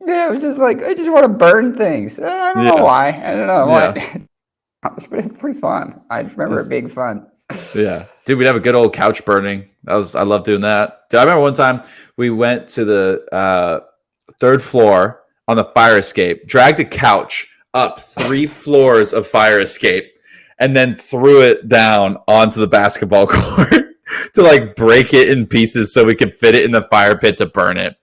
Yeah, it was just like I just want to burn things. I don't know why. I don't know why. But it's pretty fun. I remember it being fun. Yeah, dude, we'd have a good old couch burning. I love doing that. Dude, I remember one time we went to the third floor on the fire escape, dragged a couch up 3 floors of fire escape, and then threw it down onto the basketball court to like break it in pieces so we could fit it in the fire pit to burn it.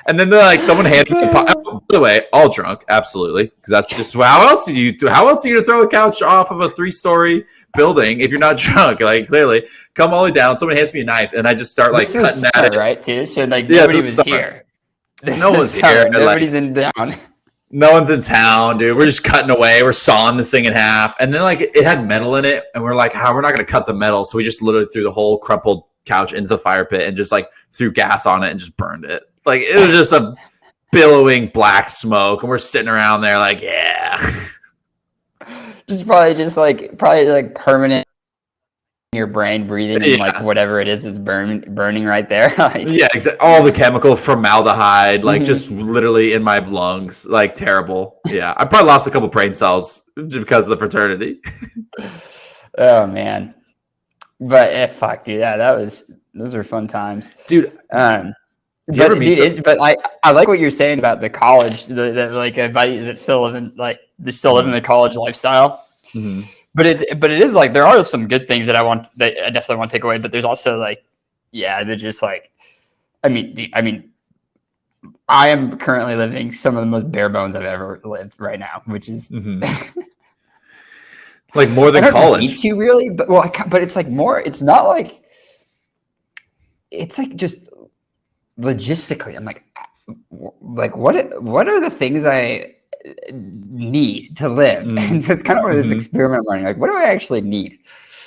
And then they're like, someone handed me the pot. By the way, all drunk, absolutely, because that's just how else are you to throw a couch off of a 3-story building if you're not drunk? Like clearly, come all the way down. Someone hands me a knife, and I just start like cutting at it. Right, too. So like nobody was here. No one's here. Nobody's in town. No one's in town, dude. We're just cutting away. We're sawing this thing in half, and then like it had metal in it, and we're like, we're not gonna cut the metal, so we just literally threw the whole crumpled couch into the fire pit and just like threw gas on it and just burned it. Like it was just a billowing black smoke, and we're sitting around there like, yeah. Just probably like permanent in your brain breathing in like whatever it is burning right there. Like, yeah, exactly. All the chemical formaldehyde, like just literally in my lungs, like terrible. Yeah, I probably lost a couple brain cells because of the fraternity. Oh man, but fuck, dude, yeah, those were fun times, dude. But I like what you're saying about the college, the like buddies that still live in living the college lifestyle. Mm-hmm. But it is like there are some good things that I definitely want to take away. But there's also like, yeah, they're just like, I mean, I am currently living some of the most bare bones I've ever lived right now, which is like more than college. Need to really, but it's like more. It's not like it's like just. Logistically, I'm like what are the things I need to live? And so it's kind of this experiment learning. Like, what do I actually need?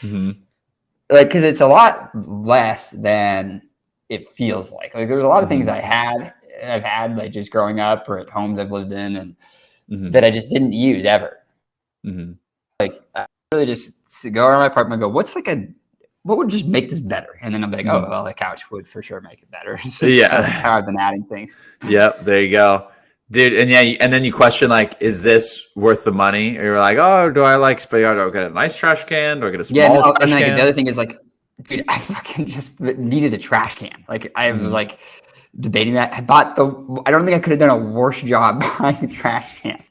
Like, because it's a lot less than it feels like. Like, there's a lot of things I've had like just growing up or at homes I've lived in, and that I just didn't use ever. Like, I really just go around my apartment and go, what would just make this better? And then I'm like, oh, well, the couch would for sure make it better. Yeah. That's how I've been adding things. Yep. There you go. Dude. And yeah. And then you question, like, is this worth the money? Or you're like, oh, do I get a nice trash can? Do I get a small trash and then can? The other thing is like, dude, I fucking just needed a trash can. Like I was like debating that. I don't think I could have done a worse job buying a trash can.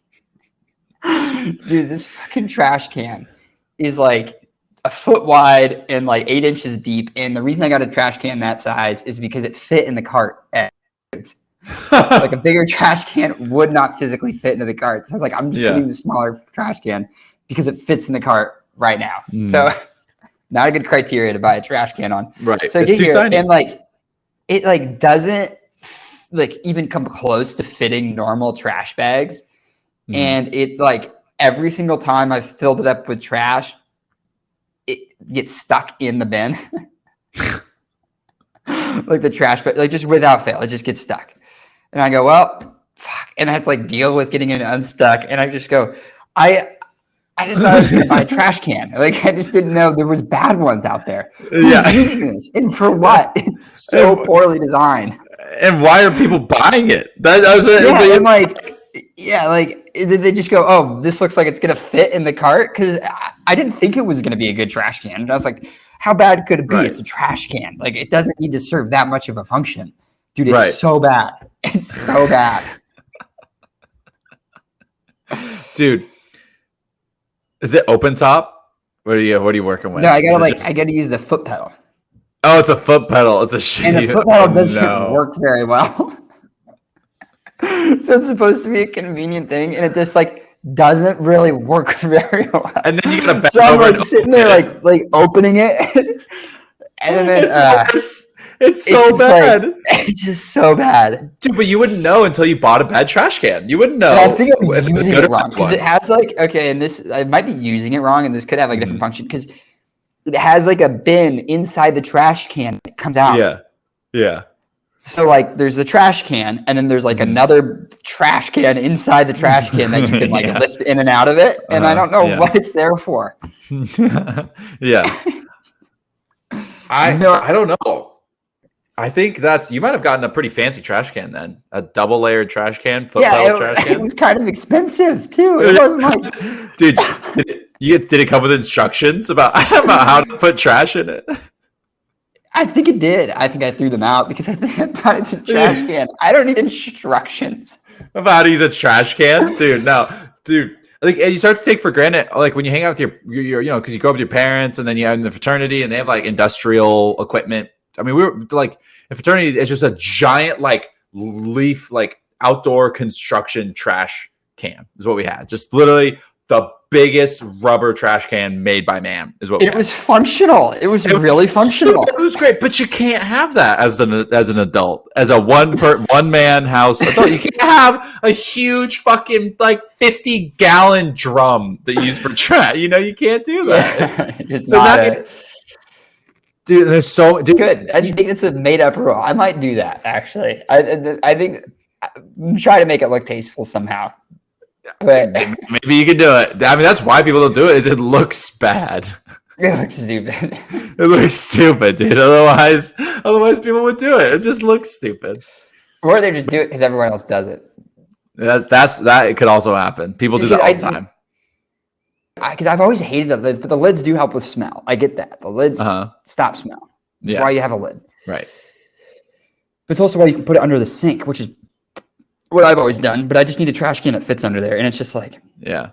Dude, this fucking trash can is like a foot wide and like 8 inches deep. And the reason I got a trash can that size is because it fit in the cart. Like a bigger trash can would not physically fit into the cart. So I was like, I'm just getting the smaller trash can because it fits in the cart right now. So not a good criteria to buy a trash can on. Right. So I get here tiny. And like it like doesn't like even come close to fitting normal trash bags. And it like every single time I've filled it up with trash, it gets stuck in the bin. Like the trash bag, like just without fail, it just gets stuck. And I go, well, fuck. And I have to like deal with getting it unstuck. And I just go, I just thought I was going to buy a trash can. Like I just didn't know there was bad ones out there. Yeah. Who's using this? And for what? It's so poorly designed. And why are people buying it? That was it. Yeah, and like, yeah, like they just go, oh, this looks like it's going to fit in the cart. Because I didn't think it was going to be a good trash can. And I was like, how bad could it be? Right. It's a trash can. Like it doesn't need to serve that much of a function. Dude, it's so bad. It's so bad. Dude, is it open top? What are you working with? No, I gotta use the foot pedal. Oh, it's a foot pedal. It's a shit. And the foot pedal doesn't work very well. So it's supposed to be a convenient thing, and it just like doesn't really work very well. And then you gotta bend so I'm over like sitting there like opening it. And then it's so bad. Like, it's just so bad. Dude, but you wouldn't know until you bought a bad trash can. You wouldn't know. But I think I'm using it wrong because it has like, okay, and this, I might be using it wrong, and this could have like a different function because it has like a bin inside the trash can that comes out. Yeah. Yeah. So like there's the trash can, and then there's like another trash can inside the trash can that you can like lift in and out of it. And I don't know what it's there for. Yeah. I don't know. I think you might have gotten a pretty fancy trash can then. A double layered trash can, foot pedal trash can. It was kind of expensive too. It wasn't like dude, did it come with instructions about how to put trash in it? I think it did. I think I threw them out because I thought it's a trash can. I don't need instructions about how to use a trash can, dude. No, dude. Like, and you start to take for granted, like when you hang out with your you know, because you grow up with your parents, and then you have in the fraternity, and they have like industrial equipment. I mean, we were like in fraternity, it's just a giant like leaf, like outdoor construction trash can is what we had. Just literally the biggest rubber trash can made by man is what we had. It was functional. It was really functional. It was great, but you can't have that as an adult, as a one man house adult. You can't have a huge fucking like 50-gallon drum that you use for trash. You know, you can't do that. It's so not dude, there's so good. I think it's a made up rule. I might do that actually. I think I'm trying to make it look tasteful somehow. But maybe you could do it. I mean, that's why people don't do it. Is it looks bad. It looks stupid. It looks stupid, dude. Otherwise people would do it. It just looks stupid. Or they just do it because everyone else does it. That it could also happen. People do that all the time. Because I've always hated the lids, but the lids do help with smell. I get that. The lids stop smell. That's why you have a lid. Right. But it's also why you can put it under the sink, which is what I've always done. But I just need a trash can that fits under there. And it's just like, yeah.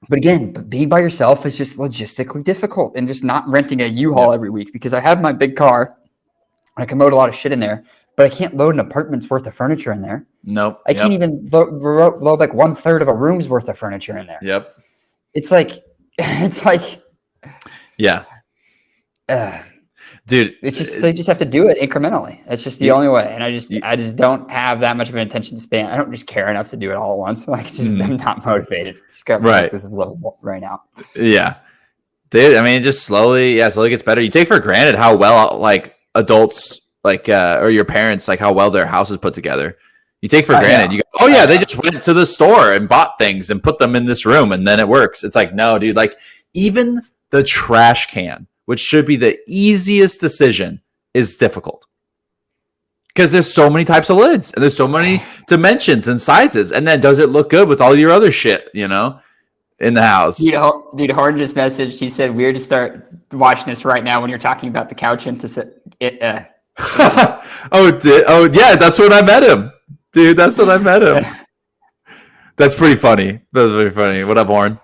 But again, being by yourself is just logistically difficult, and just not renting a U-Haul every week, because I have my big car. I can load a lot of shit in there, but I can't load an apartment's worth of furniture in there. Nope. I can't even load like 1/3 of a room's worth of furniture in there. Yep. It's like, yeah. Dude, it's just they just have to do it incrementally. That's just the only way. And I just don't have that much of an attention span. I don't just care enough to do it all at once. Like, just I'm not motivated. Just got like, this is livable right now. Yeah. Dude, I mean, it just slowly gets better. You take for granted how well like adults like or your parents, like how well their house is put together. You take for granted. You go, oh yeah, they just went to the store and bought things and put them in this room and then it works. It's like, no, dude, like even the trash can, which should be the easiest decision, is difficult. Because there's so many types of lids and there's so many dimensions and sizes. And then does it look good with all your other shit, you know, in the house? Dude, Horn just messaged. He said, weird to start watching this right now when you're talking about the couch into it. Oh yeah, that's when I met him. Dude, that's when I met him. That's pretty funny. That's pretty funny. What up, Horn?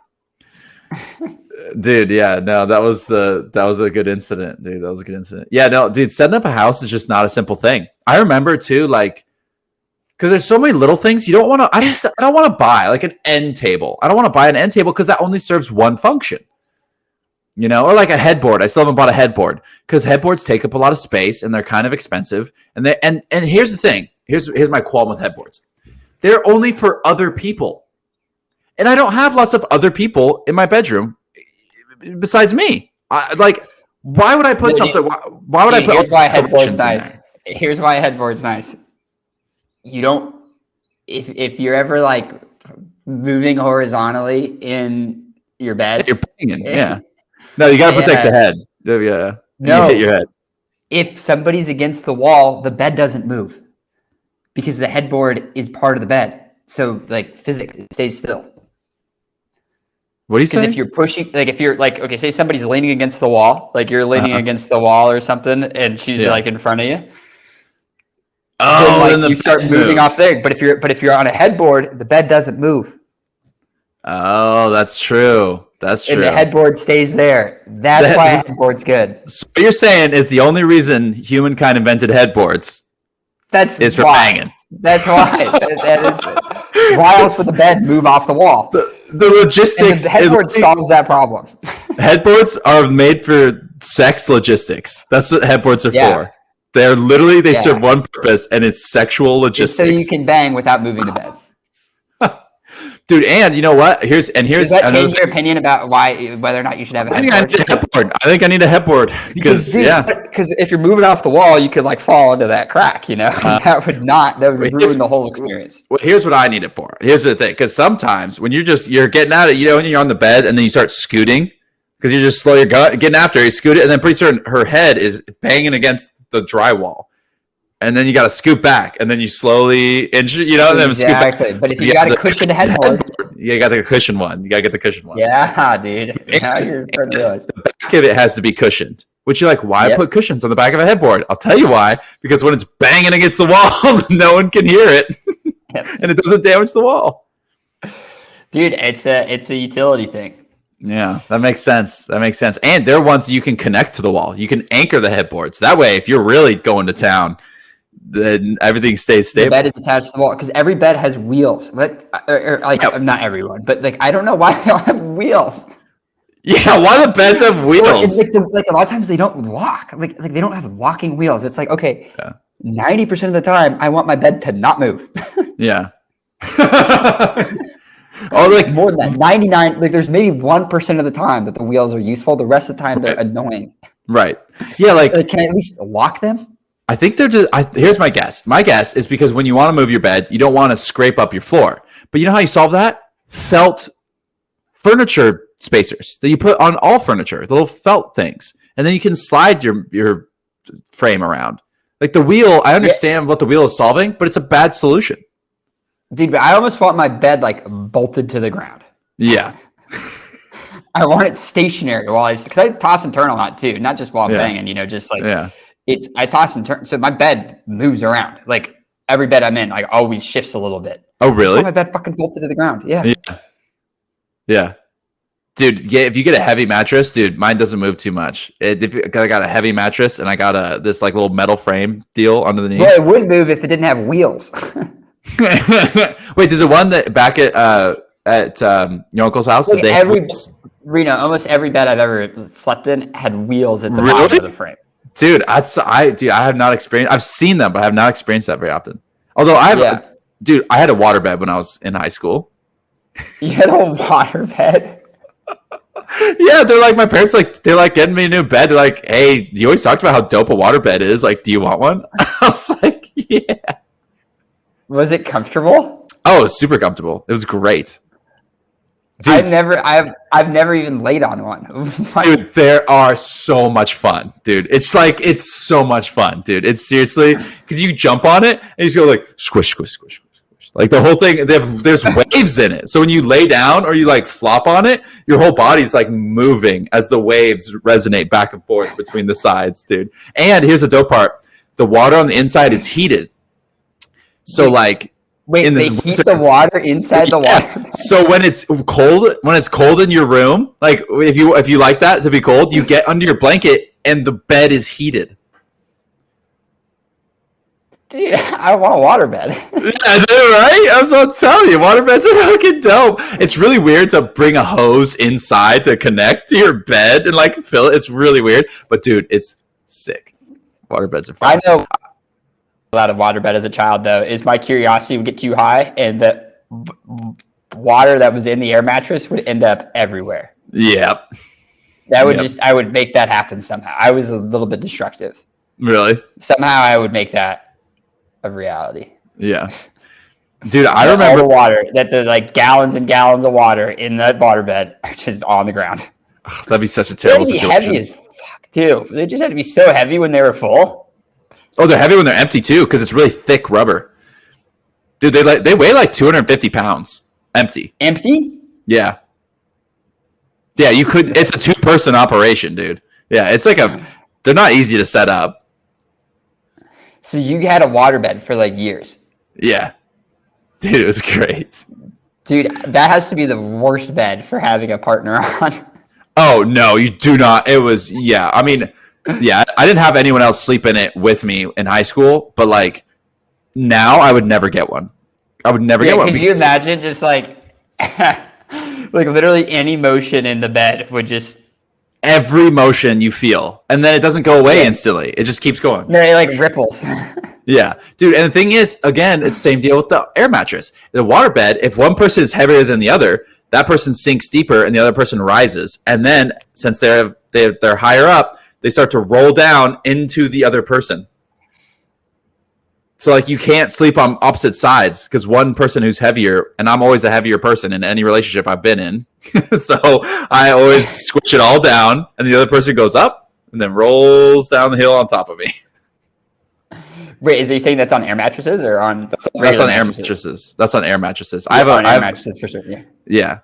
Dude, yeah, no, that was a good incident, dude. That was a good incident. Yeah, no, dude, setting up a house is just not a simple thing. I remember too, like, because there's so many little things you don't want to. I don't want to buy like an end table. I don't want to buy an end table because that only serves one function. You know, or like a headboard. I still haven't bought a headboard because headboards take up a lot of space and they're kind of expensive. And here's the thing. Here's my qualm with headboards. They're only for other people, and I don't have lots of other people in my bedroom besides me. Why would I put something? Why would I put? Here's why a headboard's nice. Here's why a headboard's nice. You don't, if you're ever like moving horizontally in your bed, you're banging. Yeah. No, you gotta protect the head. Yeah. No, you hit your head. If somebody's against the wall, the bed doesn't move because the headboard is part of the bed. So like physics, it stays still. What do you say? Because if you're pushing, like if you're like, okay, say somebody's leaning against the wall, like you're leaning against the wall or something, and she's like in front of you. Oh, then you start moving off there. But if you're on a headboard, the bed doesn't move. Oh, that's true. That's true. And the headboard stays there. That's why a headboard's good. So what you're saying is the only reason humankind invented headboards is for banging. That's why. that is it. Why else would the bed move off the wall? The logistics. The headboard solves that problem. Headboards are made for sex logistics. That's what headboards are for. They're literally, they serve one purpose, and it's sexual logistics. Just so you can bang without moving the bed. Dude, and you know what? Does that change your opinion about whether or not you should have a headboard? I think I need a headboard because if you're moving off the wall, you could like fall into that crack. You know, that would ruin the whole experience. Well, here's what I need it for. Here's the thing, because sometimes when you're getting at it, you know, when you're on the bed and then you start scooting because you just slow your gut, getting after her, you scoot it, and then pretty soon her head is banging against the drywall. And then you got to scoot back, and then you slowly injure, you know, and then scoot back. But if you got a cushion headboard, you got the cushion one. You got to get the cushion one. Yeah, dude. Now you're the back of it has to be cushioned. Which you're like, why put cushions on the back of a headboard? I'll tell you why. Because when it's banging against the wall, no one can hear it, and it doesn't damage the wall. Dude, it's a utility thing. Yeah, that makes sense. And they're ones you can connect to the wall. You can anchor the headboards. That way, if you're really going to town, then everything stays stable. The bed is attached to the wall because every bed has wheels. Not everyone, but like I don't know why they all have wheels. Yeah, why do beds have wheels? Like a lot of times they don't lock. Like they don't have locking wheels. It's like 90% of the time I want my bed to not move. Yeah. Like more than that, 99. Like there's maybe 1% of the time that the wheels are useful. The rest of the time they're annoying. Right. Yeah. Like can I at least lock them? I think they're just. Here's my guess. My guess is because when you want to move your bed, you don't want to scrape up your floor. But you know how you solve that? Felt furniture spacers that you put on all furniture, the little felt things, and then you can slide your frame around. Like the wheel, I understand what the wheel is solving, but it's a bad solution. Dude, but I almost want my bed like bolted to the ground. Yeah. I want it stationary because I toss and turn a lot too, not just while I'm banging. You know, just like I toss and turn. So my bed moves around. Like every bed I'm in, like always shifts a little bit. Oh, really? My bed fucking bolted to the ground. Yeah. Yeah. Dude, if you get a heavy mattress, dude, mine doesn't move too much. I got a heavy mattress and I got this like little metal frame deal under the knee. Well, it would move if it didn't have wheels. Wait, did the one that back at your uncle's house? Like almost every bed I've ever slept in had wheels at the bottom of the frame. Dude, I have not experienced. I've seen them, but I have not experienced that very often. Although I had a water bed when I was in high school. You had a water bed? Yeah, they're like my parents. They're like getting me a new bed. They're like, "Hey, you always talked about how dope a water bed is. Like, do you want one?" I was like, "Yeah." Was it comfortable? Oh, it was super comfortable. It was great. Dude, I've never even laid on one. Dude, there are so much fun, dude. It's so much fun, dude. It's seriously because you jump on it and you just go like squish, squish, squish, squish, squish. Like the whole thing. There's waves in it. So when you lay down or you like flop on it, your whole body's like moving as the waves resonate back and forth between the sides, dude. And here's the dope part: the water on the inside is heated. So like Wait, in they this heat winter. the water inside the Yeah. water. So when it's cold in your room, like if you like that to be cold, you get under your blanket and the bed is heated. Dude, I want a waterbed. I know, right? That's what I'm telling you. Waterbeds are fucking dope. It's really weird to bring a hose inside to connect to your bed and like fill it. It's really weird, but dude, it's sick. Waterbeds are fun. I know a lot of waterbed as a child, though, is my curiosity would get too high and the water that was in the air mattress would end up everywhere. Yep. That would I would make that happen somehow. I was a little bit destructive. Really? Somehow I would make that a reality. Yeah. Dude, I All remember the water, that the like gallons and gallons of water in that waterbed are just on the ground. that'd be such a They had terrible to be situation. heavy as fuck, too. They just had to be so heavy when they were full. Oh, they're heavy when they're empty too, because it's really thick rubber. Dude, they weigh like 250 pounds empty. Empty? Yeah. Yeah, you could. It's a 2-person operation, dude. Yeah, it's like they're not easy to set up. So you had a waterbed for like years. Yeah. Dude, it was great. Dude, that has to be the worst bed for having a partner on. Oh, no, you do not. It was, yeah. I mean, yeah, I didn't have anyone else sleep in it with me in high school, but like now I would never get one. I would never get one. Could you imagine just like, like literally any motion in the bed would just. Every motion you feel, and then it doesn't go away instantly. It just keeps going. No, it like ripples. Yeah, dude. And the thing is, again, it's the same deal with the air mattress. The waterbed, if one person is heavier than the other, that person sinks deeper and the other person rises. And then since they're higher up, they start to roll down into the other person. So like you can't sleep on opposite sides because one person who's heavier, and I'm always a heavier person in any relationship I've been in. So I always squish it all down, and the other person goes up and then rolls down the hill on top of me. Wait, is he saying that's on air mattresses or on? That's on air mattresses. That's on air mattresses. I have air mattresses for sure. Yeah. Yeah.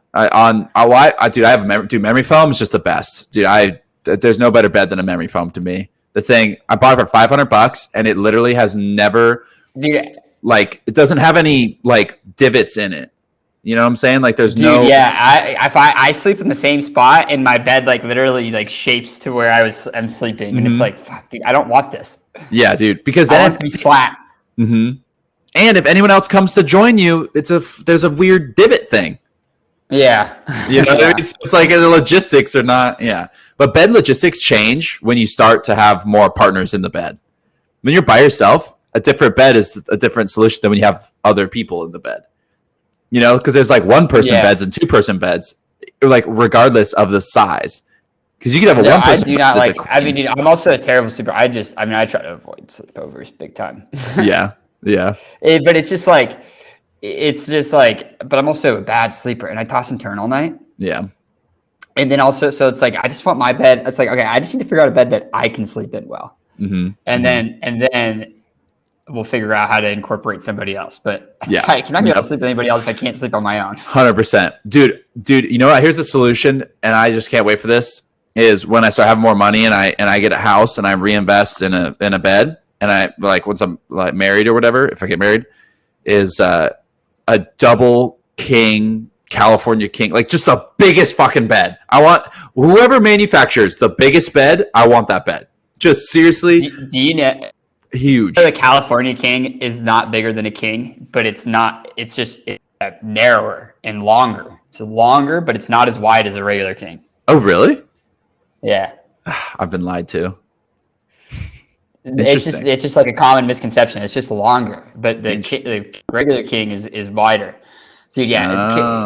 Memory foam is just the best, dude. There's no better bed than a memory foam to me. The thing I bought it for $500, and it literally has never, dude, like, it doesn't have any like divots in it. You know what I'm saying? Like, there's dude, no. Yeah, I sleep in the same spot, and my bed like literally like shapes to where I'm sleeping, and it's like, fuck, dude, I don't want this. Yeah, dude, because I then want it to be flat. Mm-hmm. And if anyone else comes to join you, there's a weird divot thing. Yeah. You know, it's like the logistics are not, yeah. But bed logistics change when you start to have more partners in the bed. When you're by yourself, a different bed is a different solution than when you have other people in the bed. You know, because there's like 1-person beds and 2-person beds, like regardless of the size. Because you could have a 1-person. I do not like. I mean, I'm also a terrible sleeper. I try to avoid sleepovers big time. Yeah. But it's just like, but I'm also a bad sleeper, and I toss and turn all night. Yeah. And then also, so it's like I just want my bed. It's like, okay, I just need to figure out a bed that I can sleep in well, and then we'll figure out how to incorporate somebody else. But yeah, I cannot get to sleep with anybody else if I can't sleep on my own. 100%, dude. You know what? Here's the solution, and I just can't wait for this. Is when I start having more money and I get a house and I reinvest in a bed, and I like once I'm like married or whatever, if I get married, is a double king California king, like just the biggest fucking bed. I want whoever manufactures the biggest bed. I want that bed. Just seriously. Do you know? Huge. The California king is not bigger than a king, but it's not. It's just narrower and longer. It's longer, but it's not as wide as a regular king. Oh, really? Yeah. I've been lied to. It's just like a common misconception. It's just longer, but the regular king is wider. Dude, yeah,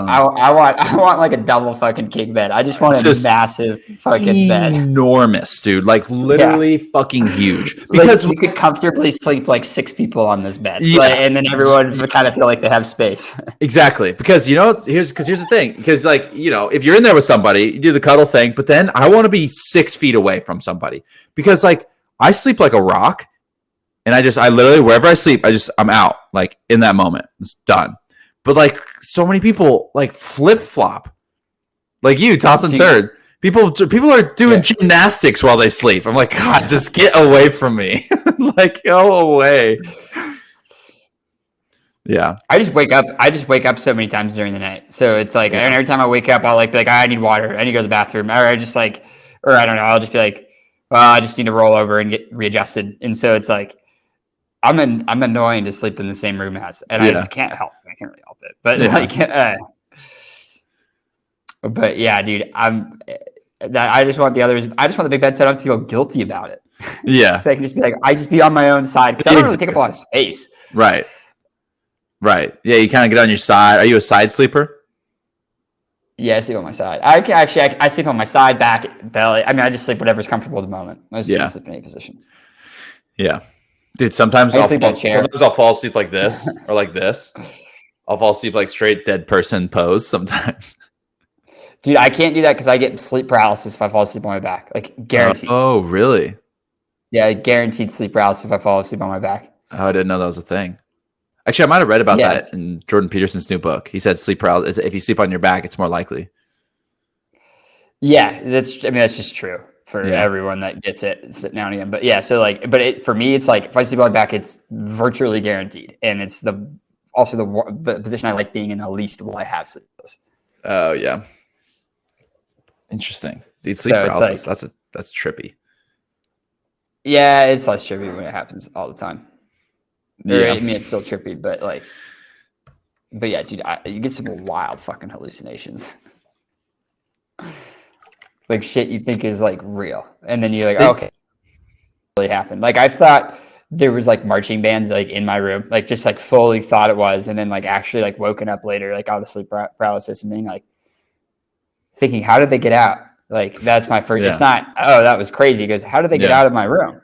I want like a double fucking king bed. I just want a massive fucking bed. Enormous, dude. Like literally fucking huge. Because like, you could comfortably sleep like 6 people on this bed. Yeah. And then everyone would kind of feel like they have space. Exactly. Because you know, here's the thing. Because like, you know, if you're in there with somebody, you do the cuddle thing, but then I want to be 6 feet away from somebody. Because like I sleep like a rock, and I literally wherever I sleep, I'm out like in that moment. It's done. But like so many people like flip flop, like you toss and turn. People are doing gymnastics while they sleep. I'm like, God, just get away from me. Like, go away. Yeah. I just wake up so many times during the night. So it's like, and every time I wake up, I'll like be like, I need water. I need to go to the bathroom. Or I just like, or I don't know. I'll just be like, well, I just need to roll over and get readjusted. And so it's like, I'm annoying to sleep in the same room as, and I just can't help. I can't really help it. But but yeah, dude, I just want the others. I just want the big bed so I don't feel guilty about it. Yeah. So I can just be like, I just be on my own side because I don't really take up a lot of space. Right. Right. Yeah, you kind of get on your side. Are you a side sleeper? Yeah, I sleep on my side. I sleep on my side, back, belly. I mean, I just sleep whatever's comfortable at the moment. I just sleep in any position. Yeah. Dude, sometimes I'll fall asleep like this or like this. I'll fall asleep like straight dead person pose sometimes. Dude, I can't do that because I get sleep paralysis if I fall asleep on my back. Like, guaranteed. Oh, really? Yeah, guaranteed sleep paralysis if I fall asleep on my back. Oh, I didn't know that was a thing. Actually, I might have read about that in Jordan Peterson's new book. He said sleep paralysis, if you sleep on your back, it's more likely. Yeah, that's just true for everyone that gets it sitting down again. But yeah, so like, for me, it's like if I sleep on my back, it's virtually guaranteed. And it's also the position I like being in the least while I have sleep. Oh, yeah. Interesting. Dude, sleep paralysis, like, that's trippy. Yeah, it's less trippy when it happens all the time. Yeah. I mean, it's still trippy, but yeah, dude, you get some wild fucking hallucinations. Like shit you think is like real. And then you're like, okay, it really happened. Like I thought there was like marching bands like in my room, like just like fully thought it was. And then like actually like woken up later, like out of sleep paralysis and being like thinking, how did they get out? Like that's my first, it's not, oh, that was crazy. He goes, how did they get out of my room?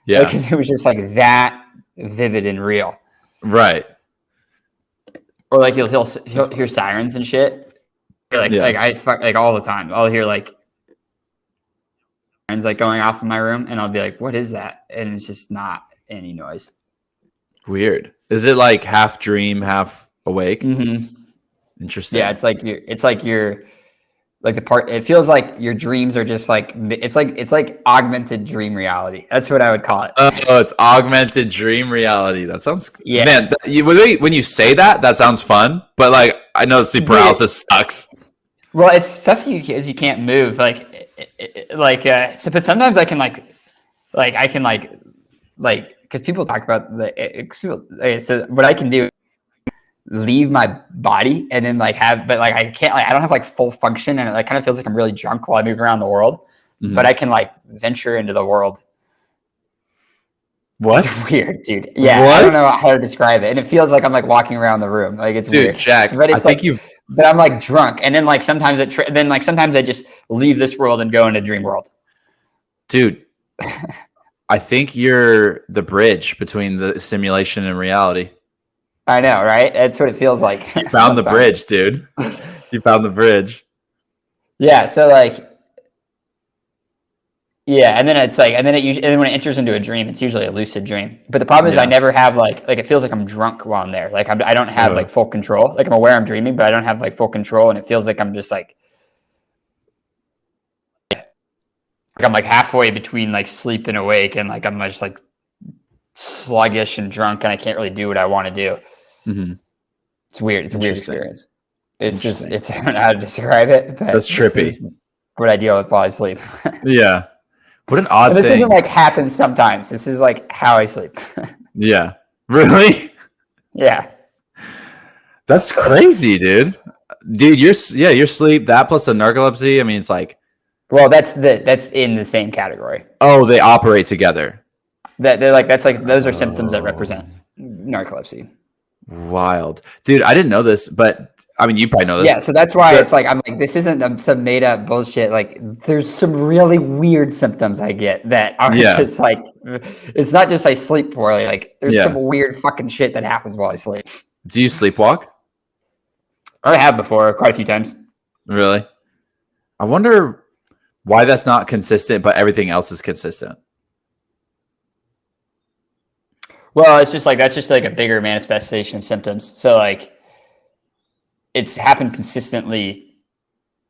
Yeah. Because it was just like that vivid and real, right? Or like he'll hear sirens and shit. Like all the time. I'll hear like sirens like going off in my room, and I'll be like, "What is that?" And it's just not any noise. Weird. Is it like half dream, half awake? Mm-hmm. Interesting. Yeah, it's like you're like the part. It feels like your dreams are just like it's like augmented dream reality. That's what I would call it. Oh, it's augmented dream reality. That sounds man. When you say that sounds fun. But like, I know sleep paralysis sucks. Well, it's stuff you can't move. But sometimes I can because people talk about so what I can do. Leave my body and then I can't I don't have like full function and it like kind of feels like I'm really drunk while I move around the world, but I can like venture into the world. What? It's weird, dude. Yeah, what? I don't know how to describe it, and it feels like I'm like walking around the room, like it's weird. Jack, but it's but I'm like drunk, and then like sometimes sometimes I just leave this world and go into dream world. Dude, I think you're the bridge between the simulation and reality. I know, right? That's what it feels like. You found the bridge, dude. You found the bridge. Yeah. So like, yeah, and then it's like, and then when it enters into a dream, it's usually a lucid dream. But the problem is, I never have like it feels like I'm drunk while I'm there. Like I don't have like full control. Like I'm aware I'm dreaming, but I don't have like full control, and it feels like I'm just like I'm like halfway between like sleep and awake, and like I'm just like sluggish and drunk, and I can't really do what I want to do. Mm-hmm. It's weird. It's a weird experience. It's I don't know how to describe it. But that's trippy. What I deal with while I sleep. Yeah. What an odd thing. This isn't like happens sometimes. This is like how I sleep. Yeah. Really? Yeah. That's crazy, dude. Dude, your sleep, that plus the narcolepsy, I mean, it's like. Well, that's in the same category. Oh, they operate together. Those are symptoms that represent narcolepsy. Wild, dude. I didn't know this, but I mean, you probably know this. Yeah, so that's why it's like I'm like, this isn't some made up bullshit. Like, there's some really weird symptoms I get that are just like, it's not just I sleep poorly. Like, there's some weird fucking shit that happens while I sleep. Do you sleepwalk? I have before, quite a few times. Really? I wonder why that's not consistent, but everything else is consistent. Well, it's just like that's just like a bigger manifestation of symptoms. So like it's happened consistently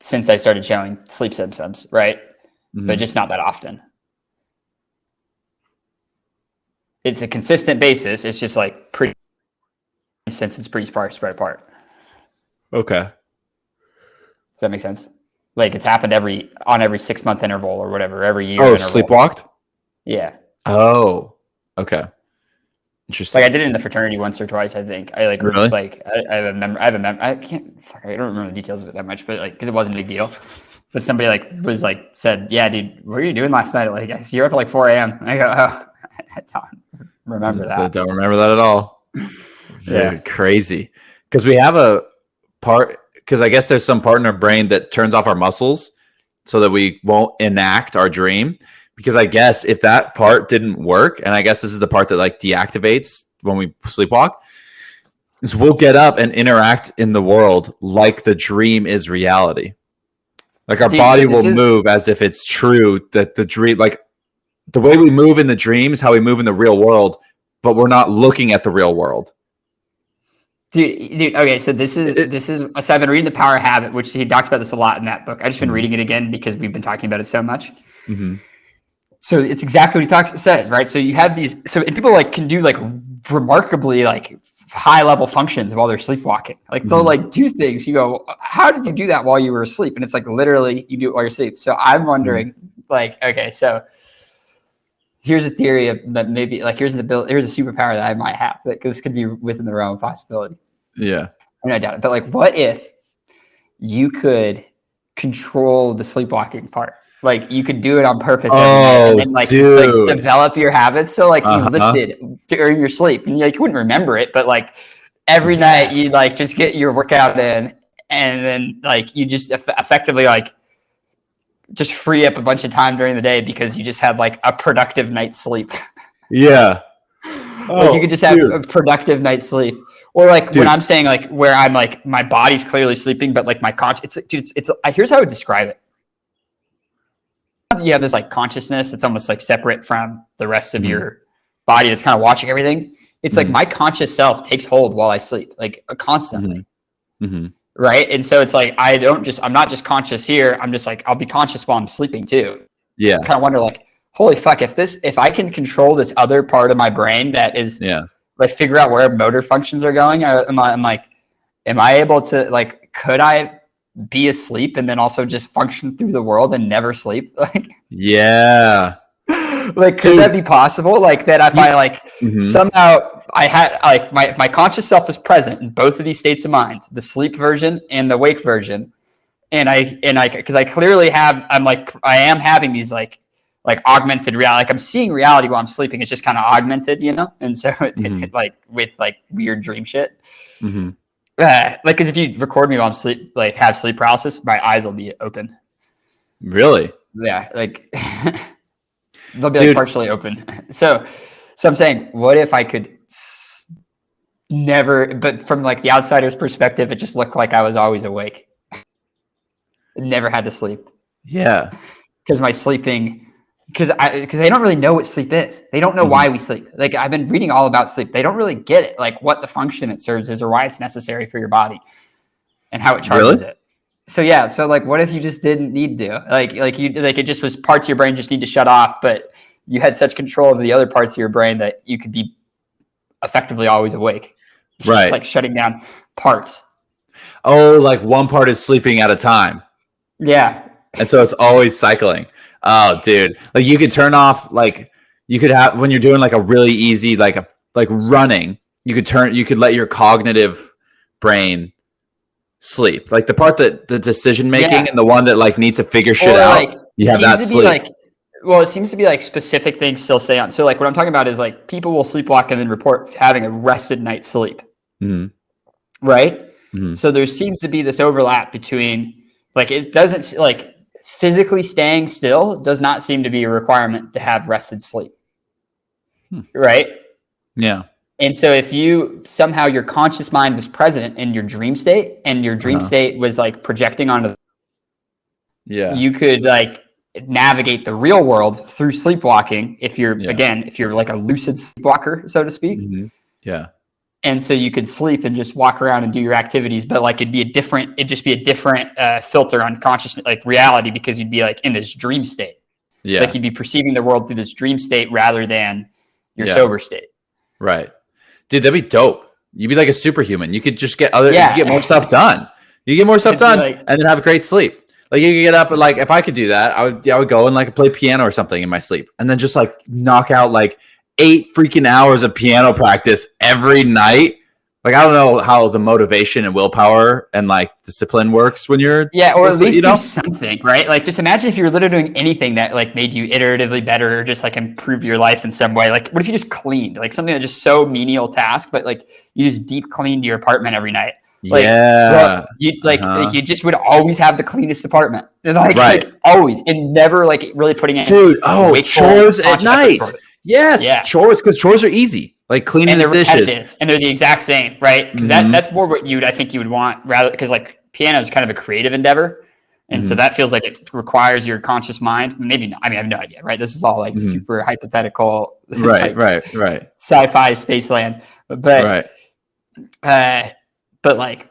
since I started showing sleep symptoms, right? Mm-hmm. But just not that often. It's a consistent basis. It's just like pretty instance, it's pretty spread apart. Okay. Does that make sense? Like it's happened on every 6-month interval or whatever, every year. Oh, interval. sleepwalked? Yeah. Oh, okay. Interesting. Like I did it in the fraternity once or twice. I think I like Really? like I have a member. I don't remember the details of it that much, but like because it wasn't a big deal. But somebody like was like said, "Yeah, dude, what were you doing last night? Like you're up at like 4 a.m." And I go, "Oh, I don't remember I that." don't remember that at all. Yeah. Crazy. Because we have a part, because I guess there's some part in our brain that turns off our muscles so that we won't enact our dream. Because I guess if that part didn't work, and I guess this is the part that like deactivates when we sleepwalk, is we'll get up and interact in the world like the dream is reality. Like our body will move as if it's true that the dream, like the way we move in the dream is how we move in the real world, but we're not looking at the real world. Dude, okay, so this is so I've been reading The Power of Habit, which he talks about this a lot in that book. I've just been reading it again because we've been talking about it so much. Mm-hmm. So it's exactly what he says, right? So you have these, and people like can do like remarkably like high level functions while they're sleepwalking. Like they'll like do things. You go, how did you do that while you were asleep? And it's like literally you do it while you're asleep. So I'm wondering, like, okay, so here's a theory of that maybe like here's a superpower that I might have. Like this could be within the realm of possibility. Yeah, I mean, I doubt it. But like, what if you could control the sleepwalking part? Like you could do it on purpose every night and then like develop your habits. So like you lifted during your sleep and you wouldn't remember it, but like every night you like just get your workout in and then like you just effectively like just free up a bunch of time during the day because you just had like a productive night's sleep. Yeah. Like you could just have a productive night's sleep. Or like when I'm saying like where I'm like my body's clearly sleeping, but like my conscious, it's here's how I would describe it. You have this like consciousness that's almost like separate from the rest of your body that's kind of watching everything. It's like my conscious self takes hold while I sleep, like constantly. Right. And so it's like I'm not just conscious here. I'm just like I'll be conscious while I'm sleeping too. Yeah. I kind of wonder like, holy fuck, if I can control this other part of my brain that is like figure out where motor functions are going, am I able to like could I be asleep and then also just function through the world and never sleep? Like like could that be possible? Like that if I like somehow I had like my conscious self is present in both of these states of mind, the sleep version and the wake version, and I because I clearly have I am having these like augmented reality, like I'm seeing reality while I'm sleeping. It's just kind of augmented, you know, and so it like with like weird dream shit. Like, because if you record me while I'm sleep, like have sleep paralysis, my eyes will be open. Really? Yeah, like they'll be like partially open. So I'm saying, what if I could never? But from like the outsider's perspective, it just looked like I was always awake. Never had to sleep. Yeah, because my sleeping. Because they don't really know what sleep is. They don't know why we sleep. Like I've been reading all about sleep. They don't really get it, like what the function it serves is or why it's necessary for your body and how it charges it. So yeah, so like what if you just didn't need to? Like it just was parts of your brain just need to shut off, but you had such control of the other parts of your brain that you could be effectively always awake. Right. Just like shutting down parts. Oh, like one part is sleeping at a time. Yeah. And so it's always cycling. Oh, dude! Like you could turn off, like you could have when you're doing like a really easy, like running. You could let your cognitive brain sleep, like the part that the decision making and the one that like needs to figure shit out. Like, you have that sleep. It seems to be like specific things still stay on. So like what I'm talking about is like people will sleepwalk and then report having a rested night's sleep, right? So there seems to be this overlap between like it doesn't like. Physically staying still does not seem to be a requirement to have rested sleep. Right? Yeah. And so if you somehow your conscious mind was present in your dream state and your dream state was like projecting onto you could like navigate the real world through sleepwalking if you're if you're like a lucid sleepwalker, so to speak. Yeah. And so you could sleep and just walk around and do your activities, but like it'd just be a different filter on consciousness, like reality, because you'd be like in this dream state. Yeah. Like you'd be perceiving the world through this dream state rather than your sober state. Right. Dude, that'd be dope. You'd be like a superhuman. You could just get you Yeah. get more stuff done. You get more stuff It'd be done like- and then have a great sleep. Like you could get up and like if I could do that, I would go and like play piano or something in my sleep and then just like knock out like 8 freaking hours of piano practice every night. Like I don't know how the motivation and willpower and like discipline works when you're or at least you know? do something, right? Like just imagine if you were literally doing anything that like made you iteratively better or just like improve your life in some way. Like what if you just cleaned? Like something that's just so menial task, but like you just deep cleaned your apartment every night. Like, yeah. you like you just would always have the cleanest apartment. And Right. like always and never like really putting in Dude, chores at conscious night. effort toward it. Yes, Yeah. chores because chores are easy. Like cleaning And the they're dishes. repetitive and they're the exact same, right? Because Mhm. that's more what I think you would want rather because like piano is kind of a creative endeavor. And so that feels like it requires your conscious mind. Maybe not. I mean, I have no idea, right? This is all like super hypothetical, Right, like, right. sci-fi space land. But but like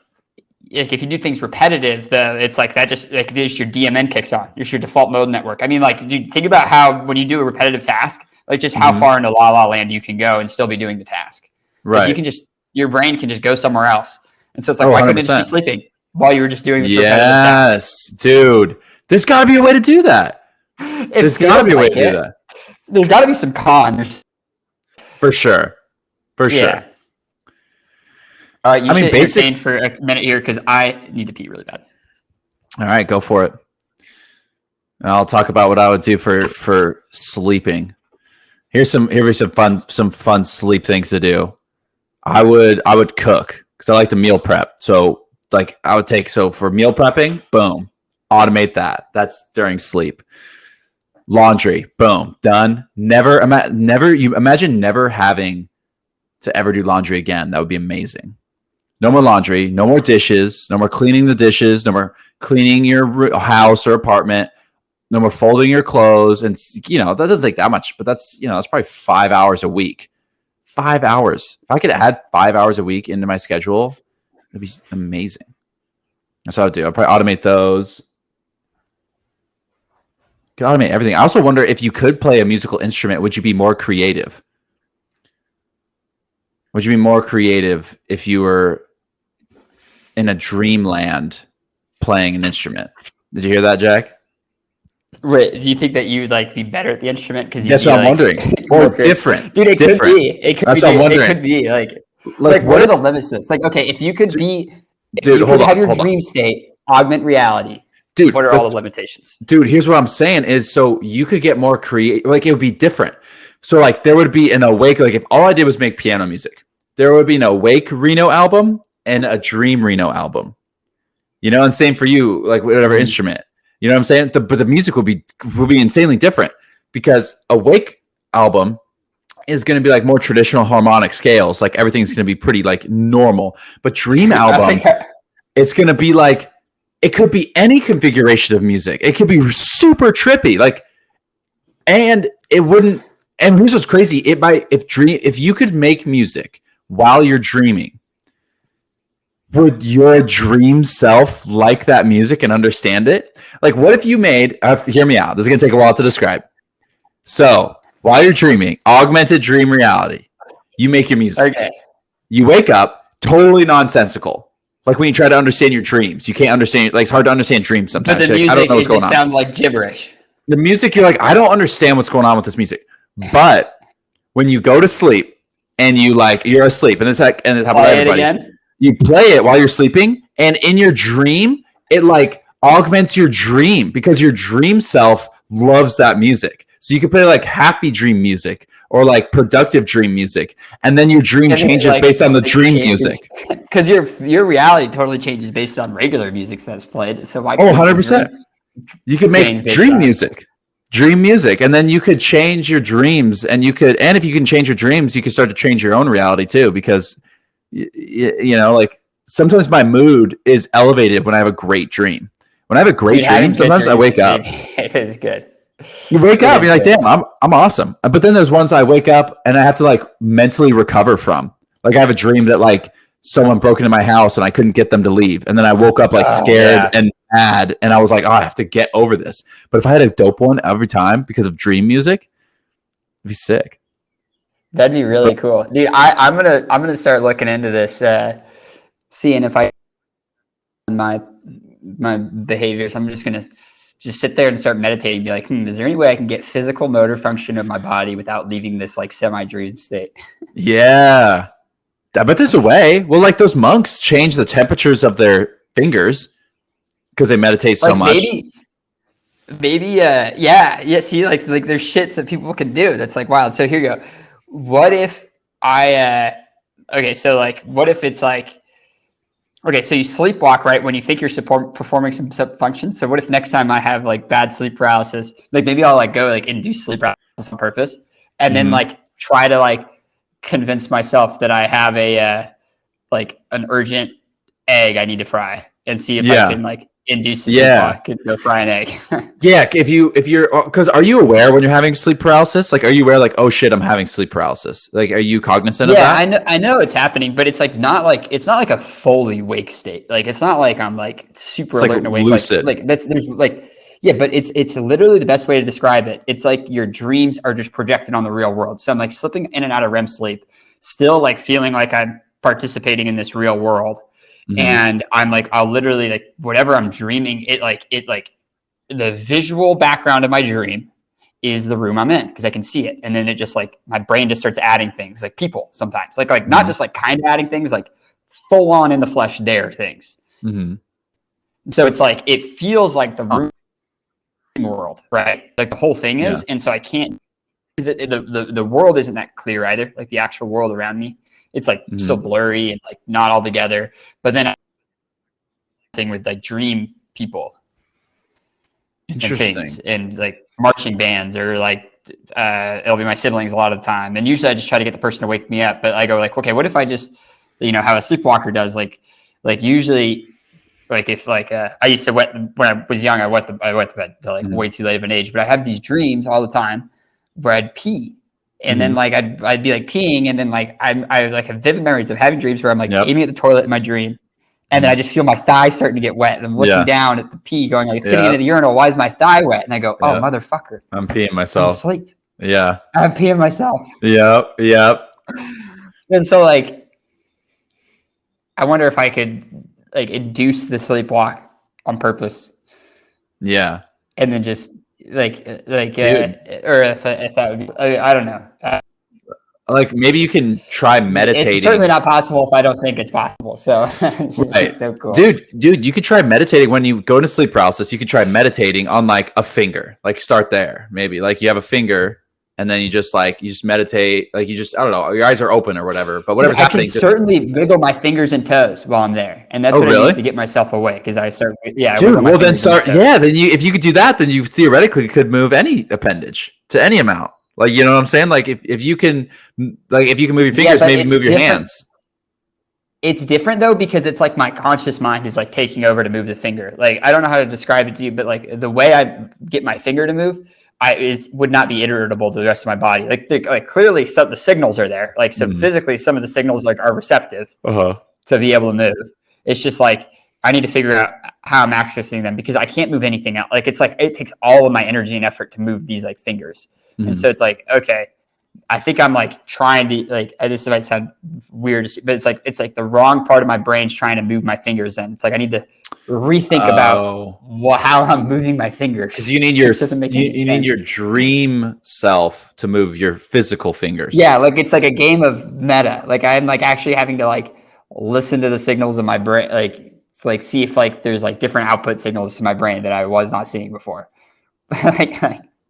if you do things repetitive, though, it's like that just like your DMN kicks on. Just your default mode network. I mean, like you think about how when you do a repetitive task, like just how far into la la land you can go and still be doing the task. Right. Like you can just your brain can just go somewhere else. And so it's like, why couldn't it just 100%. be sleeping while you were just doing this repetitive task? Yes, dude. There's got to be a way to do that. It There's got to feels be a way like to do it. that. There's got to be some cons. For sure. For sure. All right, you I mean, should basic- entertain for a minute here because I need to pee really bad. All right, go for it. And I'll talk about what I would do for sleeping. Here's some fun sleep things to do. I would cook because I like to meal prep. So like I would take for meal prepping, boom, automate that. That's during sleep. Laundry, boom, done. Never imagine never having to ever do laundry again. That would be amazing. No more laundry, no more dishes, no more cleaning the dishes, no more cleaning your house or apartment, no more folding your clothes. And, that doesn't take that much, but that's probably 5 hours a week. 5 hours. If I could add 5 hours a week into my schedule, it'd be amazing. That's what I would do. I'd probably automate those. Could automate everything. I also wonder if you could play a musical instrument, would you be more creative? Would you be more creative if you were in a dreamland playing an instrument? Did you hear that, Jack? Right. Do you think that you would like be better at the instrument because That's what I'm wondering. Or different. Dude, it different. could be. It could That's be. what I'm wondering. It could be like Like what are the limits? It's like okay, if you could be, if Dude, you hold could on, have your hold on. dream state, augment reality. Dude, What are all the limitations? Dude, here's what I'm saying is so you could get more creative. Like it would be different. So like there would be an awake, like if all I did was make piano music, there would be an awake Reno album and a dream Reno album. And same for you, like whatever instrument. You know what I'm saying? But the music will be insanely different because awake album is going to be like more traditional harmonic scales. Like everything's going to be pretty like normal. But dream album, it's going to be like, it could be any configuration of music. It could be super trippy. Like, and it wouldn't, and here's what's crazy. If you could make music while you're dreaming, would your dream self like that music and understand it? Like, what if you made, hear me out. This is going to take a while to describe. So while you're dreaming, augmented dream reality, you make your music. Okay. You wake up totally nonsensical. Like when you try to understand your dreams, you can't understand, like it's hard to understand dreams sometimes. But the You're music, like, I don't know what's it going just on. sounds like gibberish. The music, you're like, I don't understand what's going on with this music. But when you go to sleep and you're asleep, and this happened to Play it everybody. again. You play it while you're sleeping, and in your dream, it like augments your dream because your dream self loves that music. So you can play like happy dream music or like productive dream music, and then your dream And it, changes like, based on the completely dream changes. music. Because your reality totally changes based on regular music that's played. So why? Oh, couldn't 100%. You could make Change based dream on- music, and then you could change your dreams, and if you can change your dreams, you can start to change your own reality too, because like sometimes my mood is elevated when I have a great dream. When I have a great dream, sometimes I wake up. It is good. You wake up, is you're like, good. damn, I'm awesome. But then there's ones I wake up and I have to like mentally recover from. Like I have a dream that like someone broke into my house and I couldn't get them to leave. And then I woke up like scared and mad. And I was like, I have to get over this. But if I had a dope one every time because of dream music, it'd be sick. That'd be really cool, dude. I'm gonna start looking into this, seeing if I my behaviors. I'm just gonna sit there and start meditating. Be like, is there any way I can get physical motor function of my body without leaving this like semi-dream state? Yeah, I bet there's a way. Well, like those monks change the temperatures of their fingers because they meditate so Like much. maybe, yeah. See, like there's shits that people can do. That's like wild. So here you go. What if okay, so like, what if it's like, okay, so you sleepwalk, right? When you think you're performing some functions. So what if next time I have like bad sleep paralysis, like maybe I'll like go like induce sleep paralysis on purpose and then like try to like convince myself that I have a, like an urgent egg I need to fry and see if I can like induce the sleepwalk and go fry an egg. Yeah, if you're, because are you aware when you're having sleep paralysis? Like, are you aware like, oh shit, I'm having sleep paralysis? Like, are you cognizant of that? Yeah, I know it's happening, but it's like it's not like a fully wake state. Like it's not like I'm like super alert and awake. Lucid. Like that's there's like yeah, but it's literally the best way to describe it. It's like your dreams are just projected on the real world. So I'm like slipping in and out of REM sleep, still like feeling like I'm participating in this real world. And I'm like, I'll literally like whatever I'm dreaming, it like the visual background of my dream is the room I'm in because I can see it. And then it just like my brain just starts adding things like people sometimes like not just like kind of adding things like full on in the flesh there things. So it's like it feels like the room world, right? Like the whole thing is. And so I can't because the world isn't that clear either. Like the actual world around me. It's like so blurry and like not all together. But then thing with like dream people and things and like marching bands or like it'll be my siblings a lot of the time. And usually I just try to get the person to wake me up. But I go like, okay, what if I just, you know, how a sleepwalker does like usually like if like I used to when I was young, I wet the bed till like way too late of an age. But I have these dreams all the time where I'd pee. And then like I'd be like peeing, and then like I like have vivid memories of having dreams where I'm like aiming at the toilet in my dream, and then I just feel my thigh starting to get wet, and I'm looking down at the pee, going like it's getting into the urinal. Why is my thigh wet? And I go, oh motherfucker, I'm peeing myself. I'm asleep. Yeah, I'm peeing myself. Yep. And so like, I wonder if I could like induce the sleepwalk on purpose. Yeah, and then just. Or if that would be, I don't know. Like maybe you can try meditating. It's certainly not possible if I don't think it's possible. So it's just so cool, dude. You could try meditating when you go into sleep paralysis. You could try meditating on like a finger. Like start there, maybe. Like you have a finger, and then you just meditate. Like you just I don't know. Your eyes are open or whatever. But whatever's happening, I can certainly wiggle my fingers and toes while I'm there, and that's what I need to get myself awake. Because I start, dude. Well, then start. Yeah, then if you could do that, then you theoretically could move any appendage to any amount. Like you know what I'm saying? Like if you can move your fingers, maybe move your hands. It's different though because it's like my conscious mind is like taking over to move the finger. Like I don't know how to describe it to you, but like the way I get my finger to move. Would not be iteratable to the rest of my body. Like clearly, the signals are there. Like so, physically, some of the signals like are receptive to be able to move. It's just like I need to figure out how I'm accessing them because I can't move anything else. Like it's like it takes all of my energy and effort to move these like fingers, and so it's like okay, I think I'm like trying to like this might sound weird, but it's like the wrong part of my brain's trying to move my fingers. And it's like I need to rethink about how I'm moving my fingers because you need your dream self to move your physical fingers. Yeah, like it's like a game of meta. Like I'm like actually having to like listen to the signals of my brain, like see if like there's like different output signals to my brain that I was not seeing before.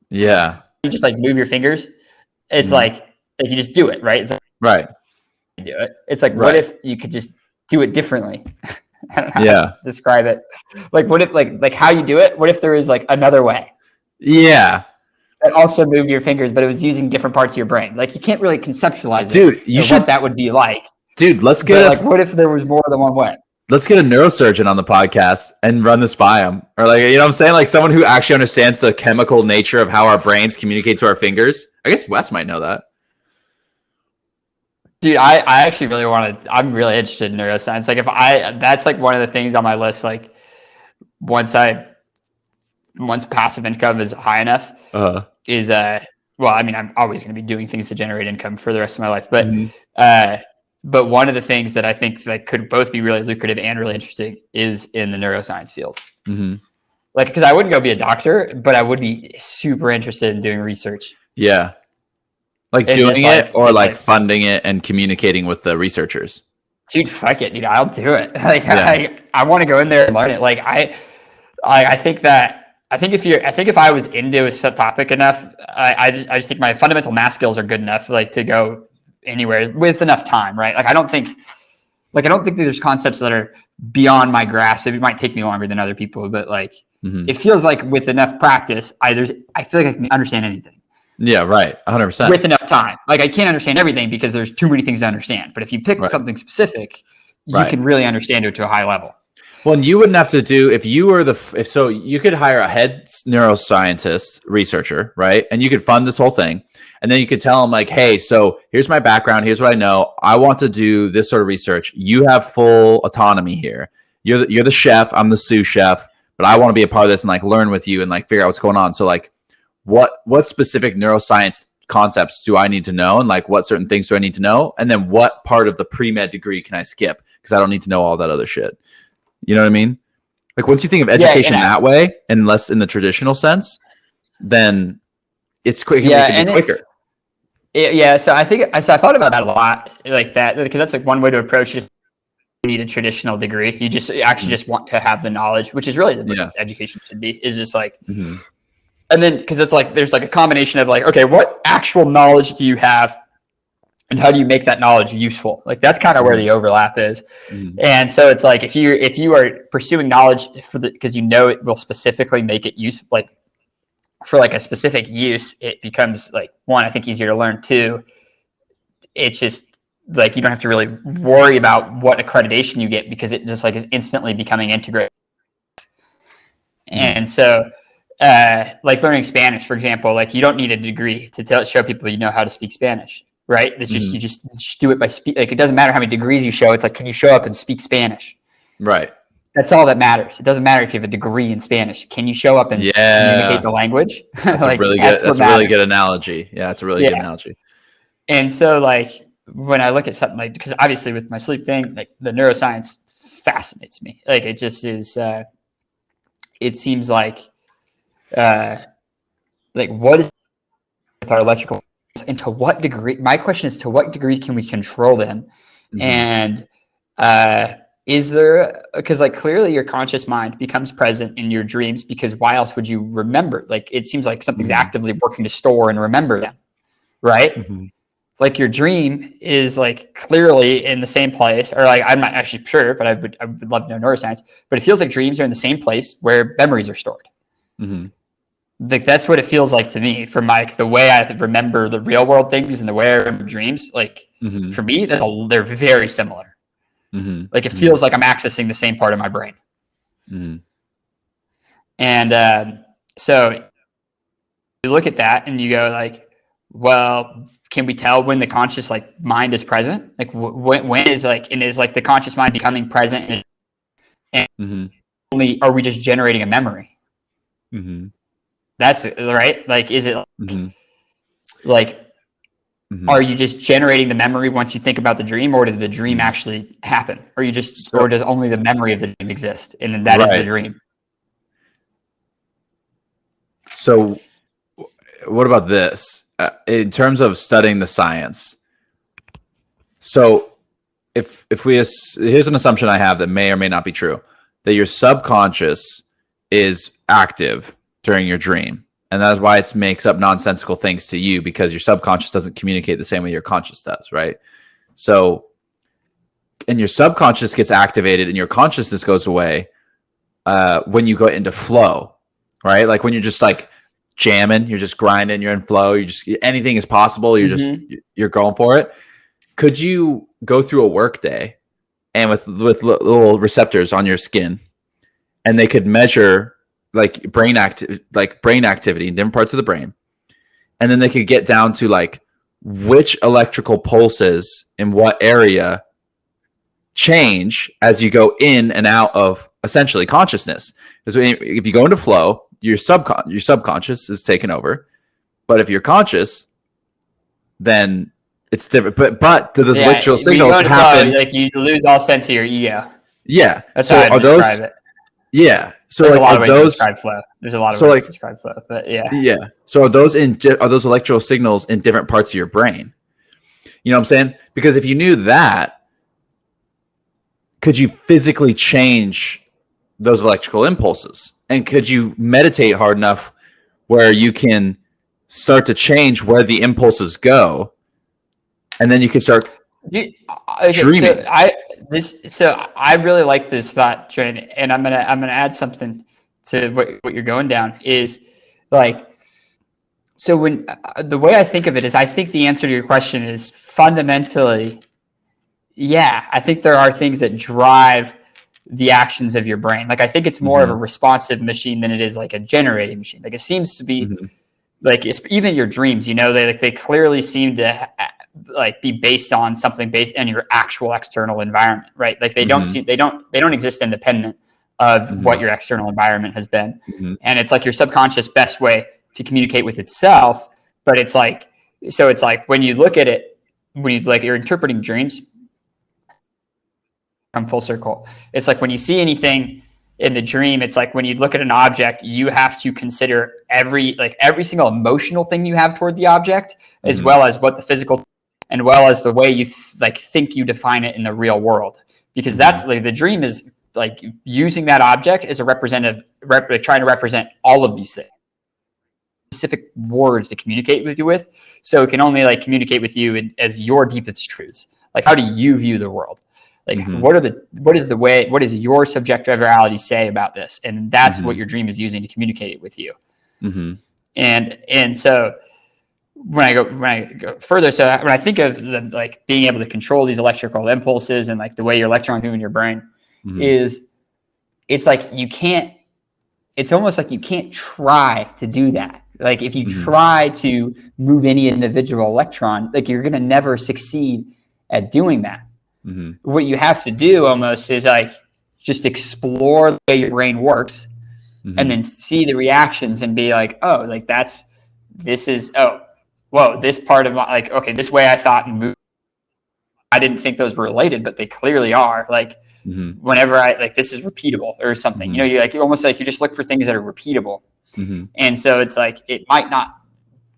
Yeah, you just like move your fingers. It's like you just do it, right? It's like, right. You do it. It's like what if you could just do it differently? I don't know how to describe it. Like what if like how you do it? What if there is like another way? Yeah. That also moved your fingers, but it was using different parts of your brain. Like you can't really conceptualize what that would be like. Dude, let's get what if there was more than one way? Let's get a neurosurgeon on the podcast and run this by him. Or like, you know what I'm saying? Like someone who actually understands the chemical nature of how our brains communicate to our fingers. I guess Wes might know that. Dude, I actually really I'm really interested in neuroscience. Like that's like one of the things on my list. Like once passive income is high enough is well, I mean, I'm always going to be doing things to generate income for the rest of my life, but Mhm. but one of the things that I think that could both be really lucrative and really interesting is in the neuroscience field. Mm-hmm. Like, because I wouldn't go be a doctor, but I would be super interested in doing research. Yeah. Like And doing it or just like funding it and communicating with the researchers. dude, fuck it, dude. I'll do it. Like, Yeah. I want to go in there and learn it. Like, I think if I was into a topic enough, I just think my fundamental math skills are good enough, like, to go anywhere with enough time, right? Like, I don't think that there's concepts that are beyond my grasp. It might take me longer than other people, but like, it feels like with enough practice, I feel like I can understand anything. Yeah, right. 100%. With enough time. Like, I can't understand everything because there's too many things to understand. But if you pick something specific, you can really understand it to a high level. Well, and you wouldn't have to do, if you were so you could hire a head neuroscientist researcher, right? And you could fund this whole thing. And then you could tell them like, hey, so here's my background. Here's what I know. I want to do this sort of research. You have full autonomy here. You're the chef. I'm the sous chef, but I want to be a part of this and like learn with you and like figure out what's going on. So like, what specific neuroscience concepts do I need to know? And like, what certain things do I need to know? And then what part of the pre-med degree can I skip? Because I don't need to know all that other shit. You know what I mean? Like once you think of education that way and less in the traditional sense, then it's quick. Quicker. So I thought about that a lot, like that, because that's like one way to approach it. You need a traditional degree. You just want to have the knowledge, which is really the education should be. Is just like, and then because it's like there's like a combination of like, okay, what actual knowledge do you have, and how do you make that knowledge useful? Like that's kind of where the overlap is. And so it's like if you are pursuing knowledge because you know it will specifically make it useful, like for like a specific use, it becomes like, one, I think easier to learn. Two, it's just like you don't have to really worry about what accreditation you get because it just like is instantly becoming integrated. And so like learning Spanish, for example, like you don't need a degree to show people you know how to speak Spanish, right? It's just you just do it by like it doesn't matter how many degrees you show. It's like, can you show up and speak Spanish? Right. That's all that matters. It doesn't matter if you have a degree in Spanish. Can you show up and communicate the language? That's like, that's a really good analogy. Yeah, that's a really good analogy. And so like when I look at something like, because obviously with my sleep thing, like the neuroscience fascinates me. Like it just is, it seems like what is with our electrical and to what degree, my question is to what degree can we control them? And is there, because like clearly your conscious mind becomes present in your dreams because why else would you remember? Like it seems like something's actively working to store and remember them, right? Like your dream is like clearly in the same place, or like I'm not actually sure, but I would love to know neuroscience. But it feels like dreams are in the same place where memories are stored. Like that's what it feels like to me from like the way I remember the real world things and the way I remember dreams. Like for me, they're very similar. Like it feels like I'm accessing the same part of my brain. And so you look at that and you go like, well, can we tell when the conscious like mind is present? Like when is like, and is like the conscious mind becoming present and only are we just generating a memory? That's right. Like, is it like are you just generating the memory once you think about the dream, or did the dream actually happen? Or you just, or does only the memory of the dream exist, and that is the dream? So, what about this in terms of studying the science? So, if here's an assumption I have that may or may not be true, that your subconscious is active during your dream. And that's why it makes up nonsensical things to you, because your subconscious doesn't communicate the same way your conscious does, right? So, and your subconscious gets activated and your consciousness goes away when you go into flow, right? Like when you're just like jamming, you're just grinding, you're in flow, anything is possible, you're going for it. Could you go through a work day and with little receptors on your skin, and they could measure like brain activity in different parts of the brain, and then they could get down to like which electrical pulses in what area change as you go in and out of essentially consciousness? Because if you go into flow, your subconscious is taken over, But if you're conscious, then it's different. But do those electrical signals happen? Like you lose all sense of your ego. Yeah. That's so how I are describe those? it. Yeah. So There's like a lot of ways to those? describe flow. There's a lot of So, ways to describe flow, but yeah. Yeah. So are those electrical signals in different parts of your brain? You know what I'm saying? Because if you knew that, could you physically change those electrical impulses? And could you meditate hard enough where you can start to change where the impulses go? And then you can start dreaming. So I really like this thought train, and I'm gonna add something to what you're going down is like. So when the way I think of it is, I think the answer to your question is fundamentally, yeah. I think there are things that drive the actions of your brain. Like I think it's more of a responsive machine than it is like a generating machine. Like it seems to be like even your dreams. You know, they clearly seem to like be based on something based on your actual external environment, right? Like they don't exist independent of what your external environment has been, and it's like your subconscious best way to communicate with itself. But it's like, so it's like when you look at it, when you like you're interpreting dreams, come full circle. It's like when you see anything in the dream, it's like when you look at an object, you have to consider every single emotional thing you have toward the object, as well as what the physical and well as the way you think you define it in the real world. Because that's like the dream is like using that object as a representative, trying to represent all of these things. Specific words to communicate with you with, so it can only like communicate with you as your deepest truths. Like how do you view the world? Like what does your subjective reality say about this? And that's what your dream is using to communicate it with you. And so when I go further, so when I think of the like being able to control these electrical impulses and like the way your electrons move in your brain is, it's like it's almost like you can't try to do that. Like if you try to move any individual electron, like you're going to never succeed at doing that. What you have to do almost is like just explore the way your brain works and then see the reactions and be like, oh, like this part of my, like, okay, this way I thought and moved. I didn't think those were related, but they clearly are. Like whenever this is repeatable or something, you know, you almost like you just look for things that are repeatable. And so it's like, it might not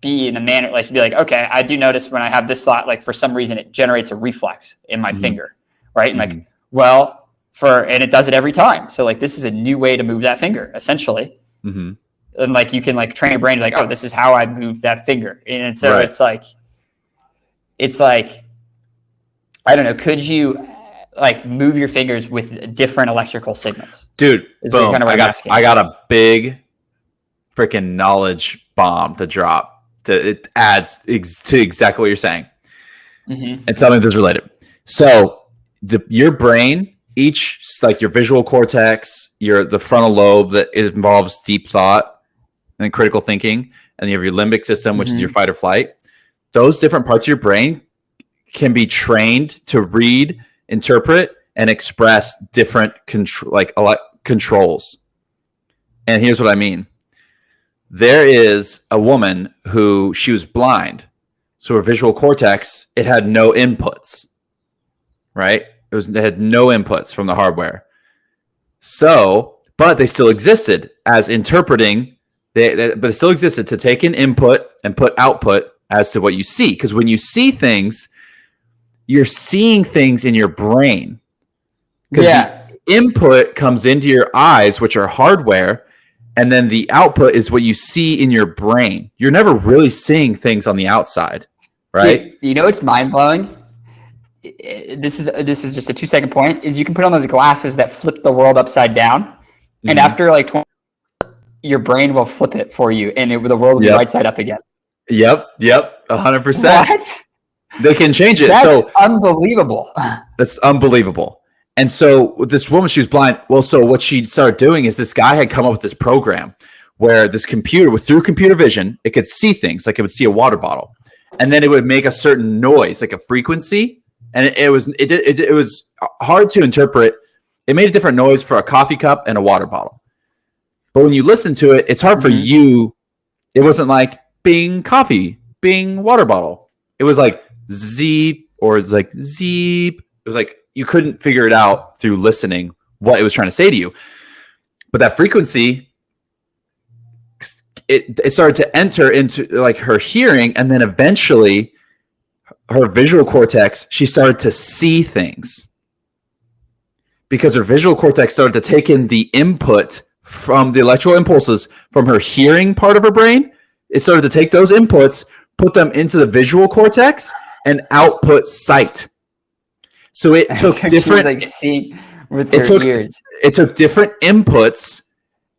be in a manner, like you'd be like, okay, I do notice when I have this thought, like for some reason it generates a reflex in my finger. Right. And like, well, and it does it every time. So like, this is a new way to move that finger essentially. And like, you can like train your brain to like, oh, this is how I move that finger. And so it's like, I don't know. Could you like move your fingers with different electrical signals? Dude, boom. I got a big freaking knowledge bomb to drop. It adds to exactly what you're saying. And tell me if this is related. So your brain, each like your visual cortex, the frontal lobe that involves deep thought and critical thinking, and you have your limbic system, which is your fight or flight. Those different parts of your brain can be trained to read, interpret, and express different controls. And here's what I mean. There is a woman who she was blind. So her visual cortex, it had no inputs, right? It had no inputs from the hardware. So, but they still existed as interpreting. But it still existed to take in input and put output as to what you see. Because when you see things, you're seeing things in your brain. Because the input comes into your eyes, which are hardware, and then the output is what you see in your brain. You're never really seeing things on the outside, right? Dude, you know what's mind-blowing? This is just a 2-second point, is you can put on those glasses that flip the world upside down, and after like 20, your brain will flip it for you, and the world will be right side up again. Yep, 100%. What? They can change it. That's unbelievable. That's unbelievable. And so this woman, she was blind. Well, so what she started doing is this guy had come up with this program where this computer, through computer vision, it could see things, like it would see a water bottle, and then it would make a certain noise, like a frequency, and it was hard to interpret. It made a different noise for a coffee cup and a water bottle. But when you listen to it, it's hard for you. It wasn't like Bing coffee, Bing water bottle. It was like Zeep or it's like Zeep. It was like you couldn't figure it out through listening what it was trying to say to you. But that frequency, it started to enter into like her hearing, and then eventually her visual cortex, she started to see things because her visual cortex started to take in the input from the electrical impulses from her hearing part of her brain. It started to take those inputs, put them into the visual cortex, and output sight. So it took different, like see with her ears. It took different inputs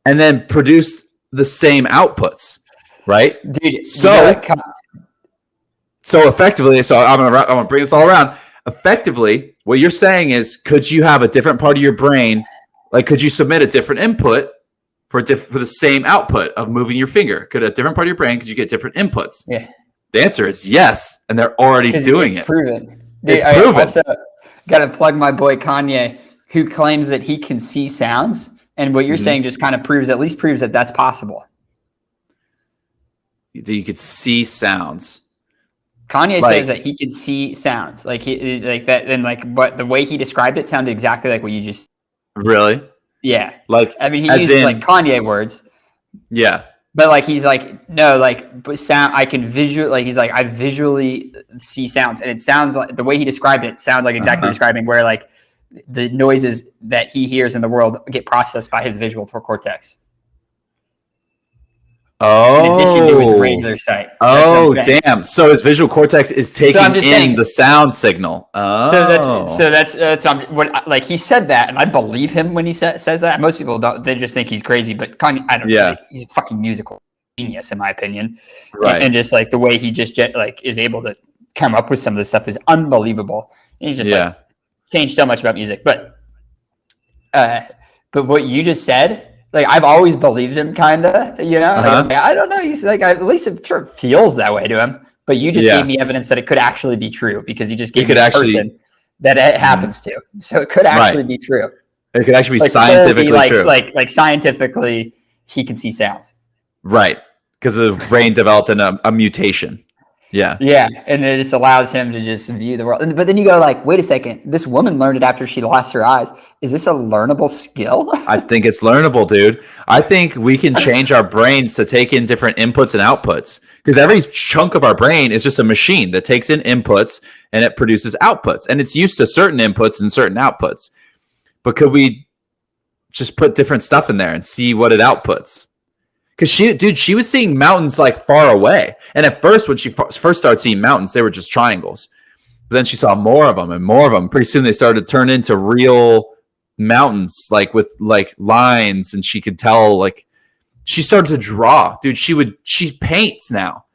and then produced the same outputs, right? Dude, so effectively, so I'm gonna bring this all around. Effectively, what you're saying is, could you have a different part of your brain? Like, could you submit a different input for the same output of moving your finger? Could a different part of your brain, could you get different inputs? Yeah. The answer is yes, and they're already doing it. Proven. Dude, it's proven. I also got to plug my boy Kanye, who claims that he can see sounds, and what you're saying just kind of proves that that's possible. You could see sounds. Kanye says that he can see sounds, like he like that, and like, but the way he described it sounded exactly like what you just. Really? Yeah. Like, I mean, he uses like Kanye words. Yeah. But like he's like, no, like, but sound, I can visually, like he's like, I visually see sounds, and it sounds like the way he described it sounds like exactly describing where like the noises that he hears in the world get processed by his visual cortex. Oh, in addition to his regular sight. Oh, damn! So his visual cortex is taking in the sound signal. Oh, so that's what, like, he said that, and I believe him when he says that. Most people don't; they just think he's crazy. But Kanye, I don't know. Like, he's a fucking musical genius, in my opinion. Right. And just like the way he just like is able to come up with some of this stuff is unbelievable. And he's just like changed so much about music. But what you just said. Like, I've always believed him, kind of, you know? Like, I don't know. He's like, at least it sort of feels that way to him. But you just gave me evidence that it could actually be true, because you just gave me a person that it happens to. So it could actually be true. It could actually be scientifically true. Like scientifically, he can see sound. Right. Because the brain developed a mutation. Yeah. Yeah. And it just allows him to just view the world. But then you go like, wait a second. This woman learned it after she lost her eyes. Is this a learnable skill? I think it's learnable, dude. I think we can change our brains to take in different inputs and outputs, because every chunk of our brain is just a machine that takes in inputs and it produces outputs, and it's used to certain inputs and certain outputs. But could we just put different stuff in there and see what it outputs? Because she was seeing mountains like far away. And at first, when she first started seeing mountains, they were just triangles. But then she saw more of them and more of them. Pretty soon they started to turn into real mountains, like with like lines, and she could tell, like, she started to draw. Dude, she paints now.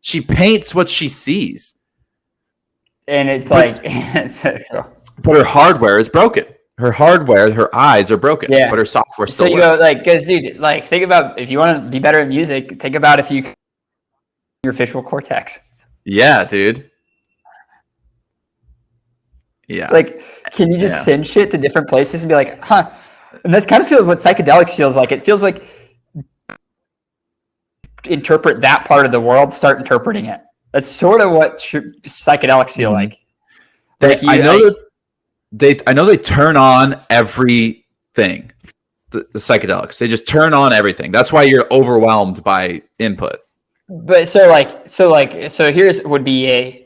She paints what she sees. And it's like but her hardware is broken. Her hardware, her eyes are broken, but her software still works. So you go like, because dude, like, think about, if you want to be better at music, think about if you your visual cortex. Yeah, dude. Yeah. Like, can you just send shit to different places and be like, huh? And that's kind of feels what psychedelics feels like. It feels like interpret that part of the world, start interpreting it. That's sort of what psychedelics feel like. I know they turn on everything. The psychedelics, they just turn on everything. That's why you're overwhelmed by input. But so here's would be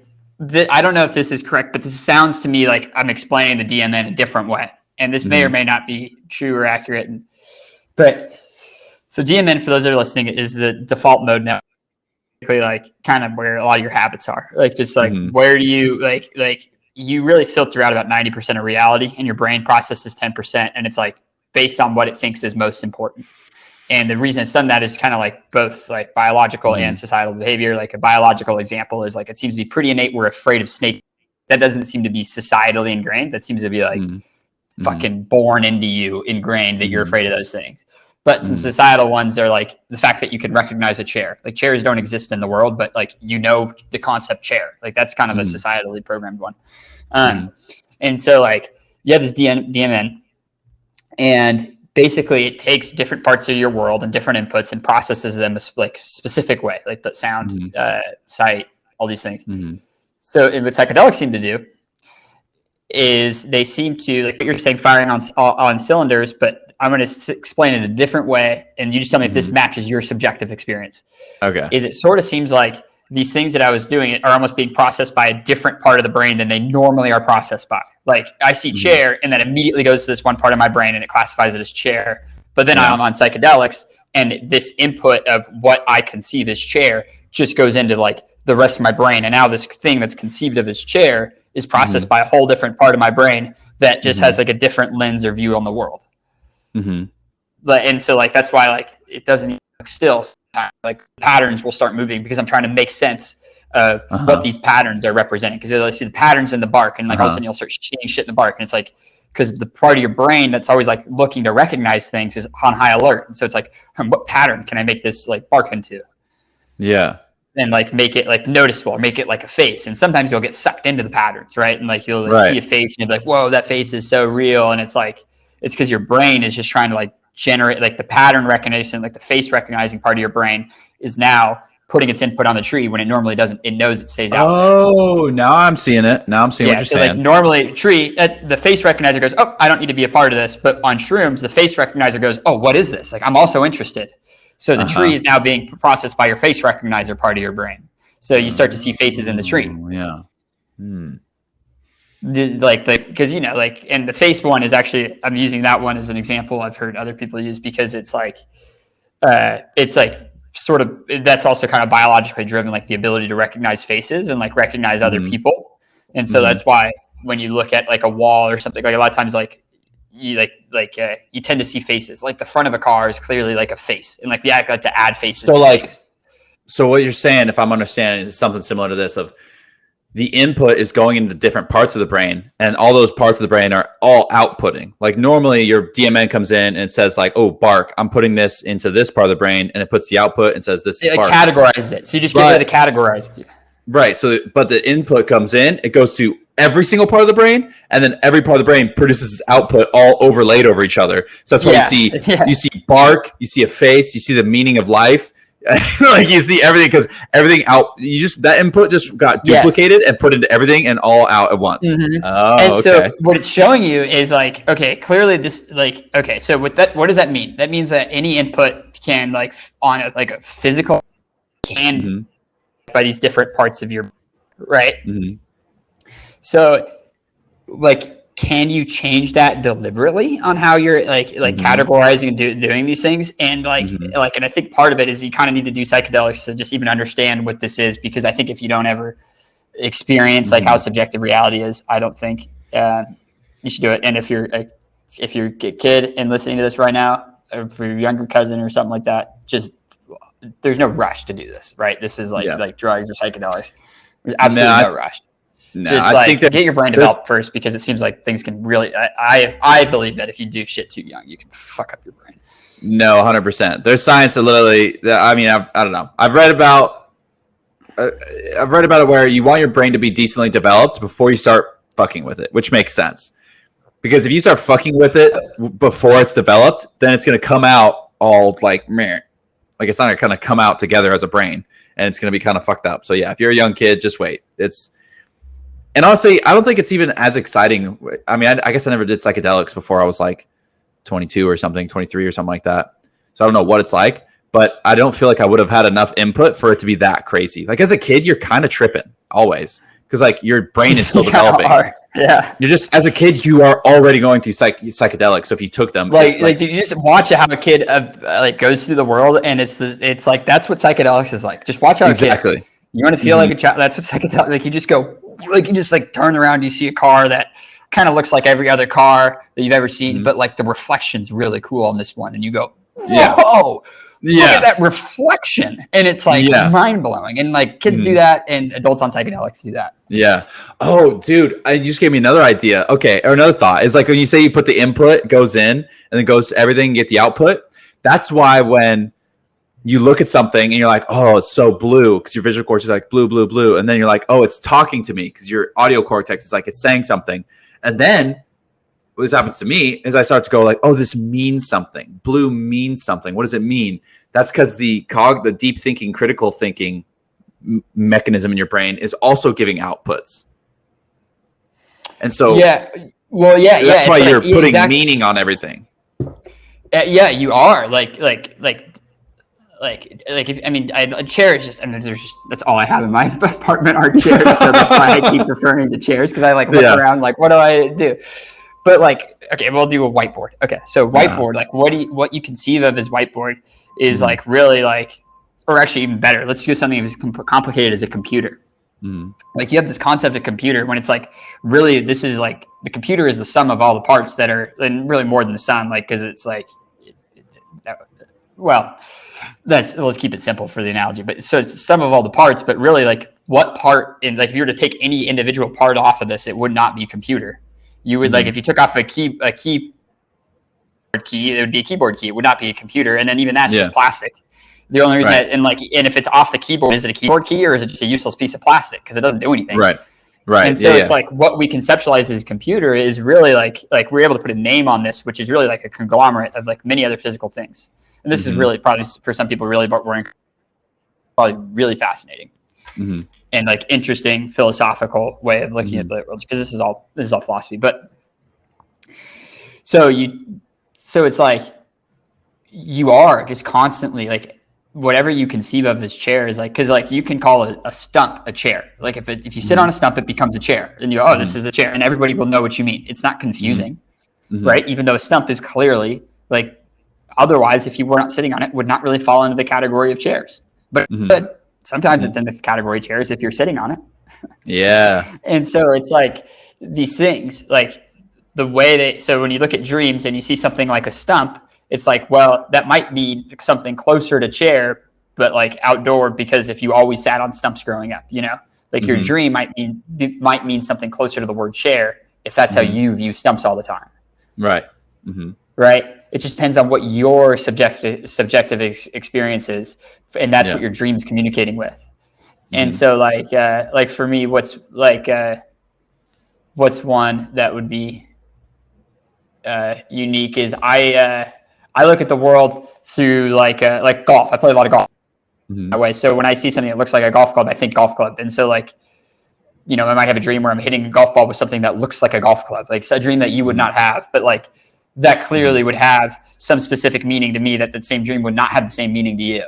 I don't know if this is correct, but this sounds to me like I'm explaining the DMN a different way, and this may or may not be true or accurate. But so DMN, for those that are listening, is the default mode now, like kind of where a lot of your habits are. Like, just like where do you like you really filter out about 90% of reality, and your brain processes 10%, and it's like based on what it thinks is most important. And the reason it's done that is kind of like both like biological and societal behavior. Like, a biological example is like, it seems to be pretty innate. We're afraid of snakes. That doesn't seem to be societally ingrained. That seems to be like fucking born into you, ingrained, that you're afraid of those things. But some societal ones are like the fact that you can recognize a chair. Like, chairs don't exist in the world, but like, you know, the concept chair. Like, that's kind of a societally programmed one. And so like, you have this DMN, and basically it takes different parts of your world and different inputs and processes them like specific way, like the sound, sight, all these things. So what psychedelics seem to do is they seem to, like what you're saying, firing on cylinders, but I'm going to explain it a different way, and you just tell me if this matches your subjective experience. Okay. Is it sort of seems like these things that I was doing are almost being processed by a different part of the brain than they normally are processed by. Like I see chair, and that immediately goes to this one part of my brain, and it classifies it as chair. But then I'm on psychedelics, and this input of what I conceive as chair just goes into like the rest of my brain, and now this thing that's conceived of as chair is processed by a whole different part of my brain that just has like a different lens or view on the world. And so like that's why like it doesn't look still. Like patterns will start moving because I'm trying to make sense of what these patterns are representing. Because I see the patterns in the bark, and like all of a sudden you'll start seeing shit in the bark, and it's like because the part of your brain that's always like looking to recognize things is on high alert. And so it's like, what pattern can I make this like bark into? Yeah. And like make it like noticeable, or make it like a face. And sometimes you'll get sucked into the patterns, right? And like you'll see a face, and you're like, whoa, that face is so real. And it's like it's because your brain is just trying to like generate like the pattern recognition, like the face recognizing part of your brain is now putting its input on the tree when it normally doesn't. It knows it stays out. Oh, now I'm seeing it. Now I'm seeing what you're saying. Like normally tree, the face recognizer goes, oh, I don't need to be a part of this. But on shrooms, the face recognizer goes, oh, what is this? Like, I'm also interested. So the tree is now being processed by your face recognizer part of your brain. So you start to see faces in the tree. Yeah. Because, you know, like, and the face one is actually, I'm using that one as an example I've heard other people use because it's like sort of, that's also kind of biologically driven, like the ability to recognize faces and like recognize other people. And so that's why when you look at like a wall or something, like a lot of times, like you tend to see faces. Like the front of a car is clearly like a face, and like the act like to add faces. So like, so what you're saying, if I'm understanding, is something similar to this: of the input is going into different parts of the brain, and all those parts of the brain are all outputting. Like normally, your DMN comes in and it says like, "Oh, bark! I'm putting this into this part of the brain," and it puts the output and says, "This is bark." It categorizes it. So you just get rid of the categorize. Right. So, but the input comes in, it goes to every single part of the brain, and then every part of the brain produces output all overlaid over each other. So that's why you see bark, you see a face, you see the meaning of life, like you see everything because everything out. You just that input just got duplicated and put into everything and all out at once. So what it's showing you is like, okay, clearly this like, okay, so with that, what does that mean? That means that any input can like on a, like a physical can by these different parts of your right. So, like, can you change that deliberately on how you're like categorizing and doing these things? And and I think part of it is you kind of need to do psychedelics to just even understand what this is, because I think if you don't ever experience like how subjective reality is, I don't think you should do it. And if you're a kid and listening to this right now, or for your younger cousin or something like that, just there's no rush to do this, right? This is like drugs or psychedelics. There's absolutely no rush. No, just I think that get your brain developed first, because it seems like things can really. I believe that if you do shit too young, you can fuck up your brain. No, 100%. There's science that literally. I mean, I don't know. I've read about it where you want your brain to be decently developed before you start fucking with it, which makes sense. Because if you start fucking with it before it's developed, then it's going to come out all like meh. Like it's not going to come out together as a brain, and it's going to be kind of fucked up. So yeah, if you're a young kid, just wait. And honestly, I don't think it's even as exciting. I mean, I guess I never did psychedelics before I was like 22 or something, 23 or something like that. So I don't know what it's like, but I don't feel like I would have had enough input for it to be that crazy. Like as a kid, you're kind of tripping always because like your brain is still developing. Yeah. You're just, as a kid, you are already going through psychedelics. So if you took them, like you just watch how a kid like goes through the world, and it's like, that's what psychedelics is like. Just watch how a kid, you want to feel like a child. That's what psychedelics, like you just go, like you just like turn around, you see a car that kind of looks like every other car that you've ever seen, but like the reflection's really cool on this one, and you go, whoa, look at that reflection, and it's like mind blowing. And like kids do that, and adults on psychedelics do that. Yeah. Oh, dude, you just gave me another idea. Okay, or another thought is like when you say you put the input goes in and then goes to everything, and get the output. That's why when you look at something and you're like, oh, it's so blue, because your visual cortex is like blue, blue, blue. And then you're like, oh, it's talking to me, because your audio cortex is like, it's saying something. And then this happens to me is I start to go like, oh, this means something. Blue means something. What does it mean? That's because the deep thinking, critical thinking mechanism in your brain is also giving outputs. And so that's why you're putting meaning on everything. Yeah, you are a chair is just, that's all I have in my apartment are chairs. So that's why I keep referring to chairs, because I look around what do I do? But okay, we'll do a whiteboard. Okay, so whiteboard, what you conceive of as whiteboard is really or actually even better. Let's do something as complicated as a computer. You have this concept of computer when it's really this is the computer is the sum of all the parts that are, and really more than the sum, because it's let's keep it simple for the analogy. But so it's the sum of all the parts, but really what part in if you were to take any individual part off of this, it would not be computer. You would if you took off a keyboard key, it would be a keyboard key. It would not be a computer. And then even that's just plastic. The only reason and if it's off the keyboard, is it a keyboard key or is it just a useless piece of plastic? Because it doesn't do anything. Right. And so it's what we conceptualize as a computer is really we're able to put a name on this, which is really a conglomerate of many other physical things. And this is really probably for some people really probably really fascinating and interesting philosophical way of looking at the world, because this is all philosophy. But so it's you are just constantly whatever you conceive of as chair is because you can call a stump a chair. If you sit on a stump, it becomes a chair, and you go, oh, this is a chair, and everybody will know what you mean. It's not confusing, right? Even though a stump is clearly otherwise, if you were not sitting on it, would not really fall into the category of chairs. But sometimes it's in the category of chairs if you're sitting on it. Yeah. And so it's these things, the way so when you look at dreams and you see something like a stump, it's well, that might be something closer to chair, but outdoor, because if you always sat on stumps growing up, your dream might mean something closer to the word chair if that's how you view stumps all the time. Right. Right. It just depends on what your subjective experience is, and that's what your dream's communicating with. And so for me, what's one that would be unique is I look at the world through golf. I play a lot of golf that way. So when I see something that looks like a golf club, I think golf club. And so I might have a dream where I'm hitting a golf ball with something that looks like a golf club, it's a dream that you would not have, but that clearly would have some specific meaning to me that the same dream would not have the same meaning to you,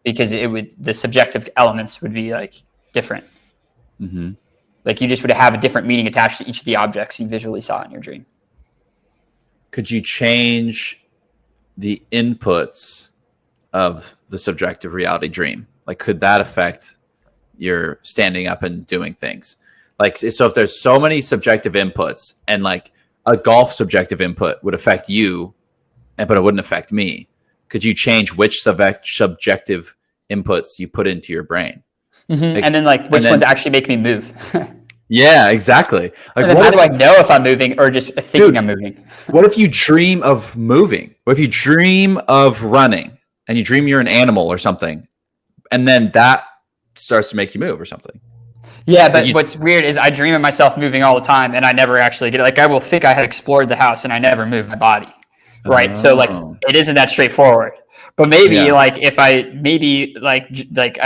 because the subjective elements would be different. You just would have a different meaning attached to each of the objects you visually saw in your dream. Could you change the inputs of the subjective reality dream? Could that affect your standing up and doing things? So if there's so many subjective inputs, and a golf subjective input would affect you, but it wouldn't affect me, could you change which subjective inputs you put into your brain? And then which ones actually make me move? Yeah, exactly. And then how do I know if I'm moving or just thinking I'm moving? What if you dream of moving? What if you dream of running and you dream you're an animal or something, and then that starts to make you move or something? Yeah, but what's weird is I dream of myself moving all the time, and I never actually get it. I will think I have explored the house, and I never move my body, right? Oh. So it isn't that straightforward. But maybe if I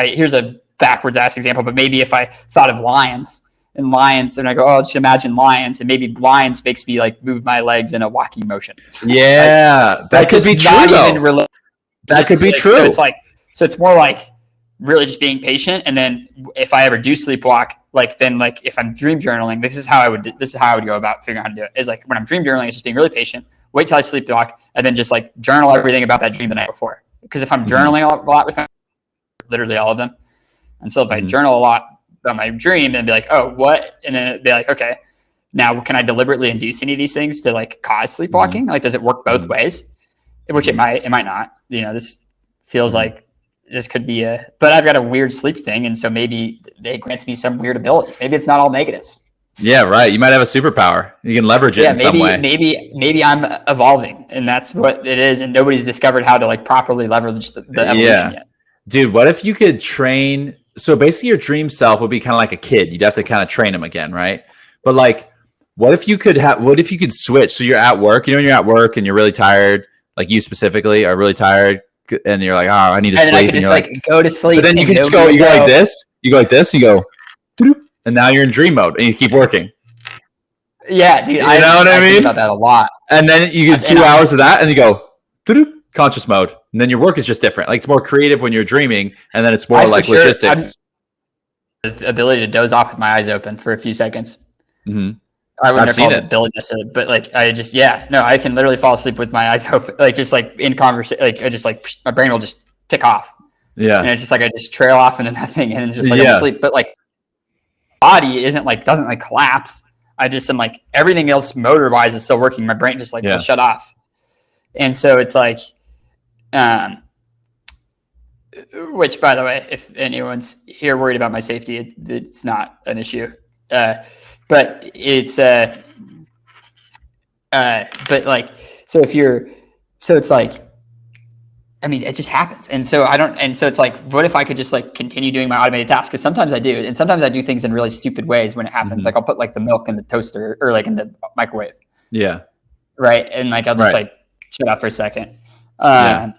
here's a backwards ass example, but maybe if I thought of lions, and I go, oh, just imagine lions, and maybe lions makes me move my legs in a walking motion. Yeah, that could be true. That could be true. So it's more really just being patient. And then if I ever do sleepwalk, if I'm dream journaling, this is how I would go about figuring out how to do it. Is when I'm dream journaling, it's just being really patient, wait till I sleepwalk, and then just journal everything about that dream the night before. Because if I'm journaling a lot with literally all of them, and so if I journal a lot about my dream, and be oh, what? And then it'd be okay, now can I deliberately induce any of these things to cause sleepwalking? Does it work both ways? Which it might not. This feels this could be but I've got a weird sleep thing, and so maybe it grants me some weird abilities. Maybe it's not all negative. Yeah, right. You might have a superpower. You can leverage it in some way. Maybe I'm evolving, and that's what it is, and nobody's discovered how to properly leverage the evolution yet. Dude, what if you could train? So basically your dream self would be kind of like a kid. You'd have to kind of train him again, right? But What if you could switch? So you're at work, when you're at work and you're really tired, like you specifically are really tired, and you're like, oh, I need to and sleep. I could just like go to sleep. But then you can just go, you go like this, and you go, and now you're in dream mode, and you keep working. Yeah, dude. I mean? Think about that a lot. And then you get 2 hours of that, and you go, conscious mode, and then your work is just different. Like it's more creative when you're dreaming, and then it's more like logistics. The ability to doze off with my eyes open for a few seconds. Mm-hmm. I wouldn't call it ability, but like I can literally fall asleep with my eyes open, like just like in conversation, like I just like my brain will just tick off. Yeah, and it's just like I just trail off into nothing, and just like I'm asleep. But like body doesn't like collapse. I just am like everything else motor wise is still working. My brain just like will shut off, and so it's like, which by the way, if anyone's here worried about my safety, it's not an issue. But it's but like so it's like I mean it just happens, and so it's like what if I could just like continue doing my automated tasks, because sometimes I do, and sometimes I do things in really stupid ways when it happens. Like I'll put like the milk in the toaster or like in the microwave, right, and like I'll just like shut off for a second. And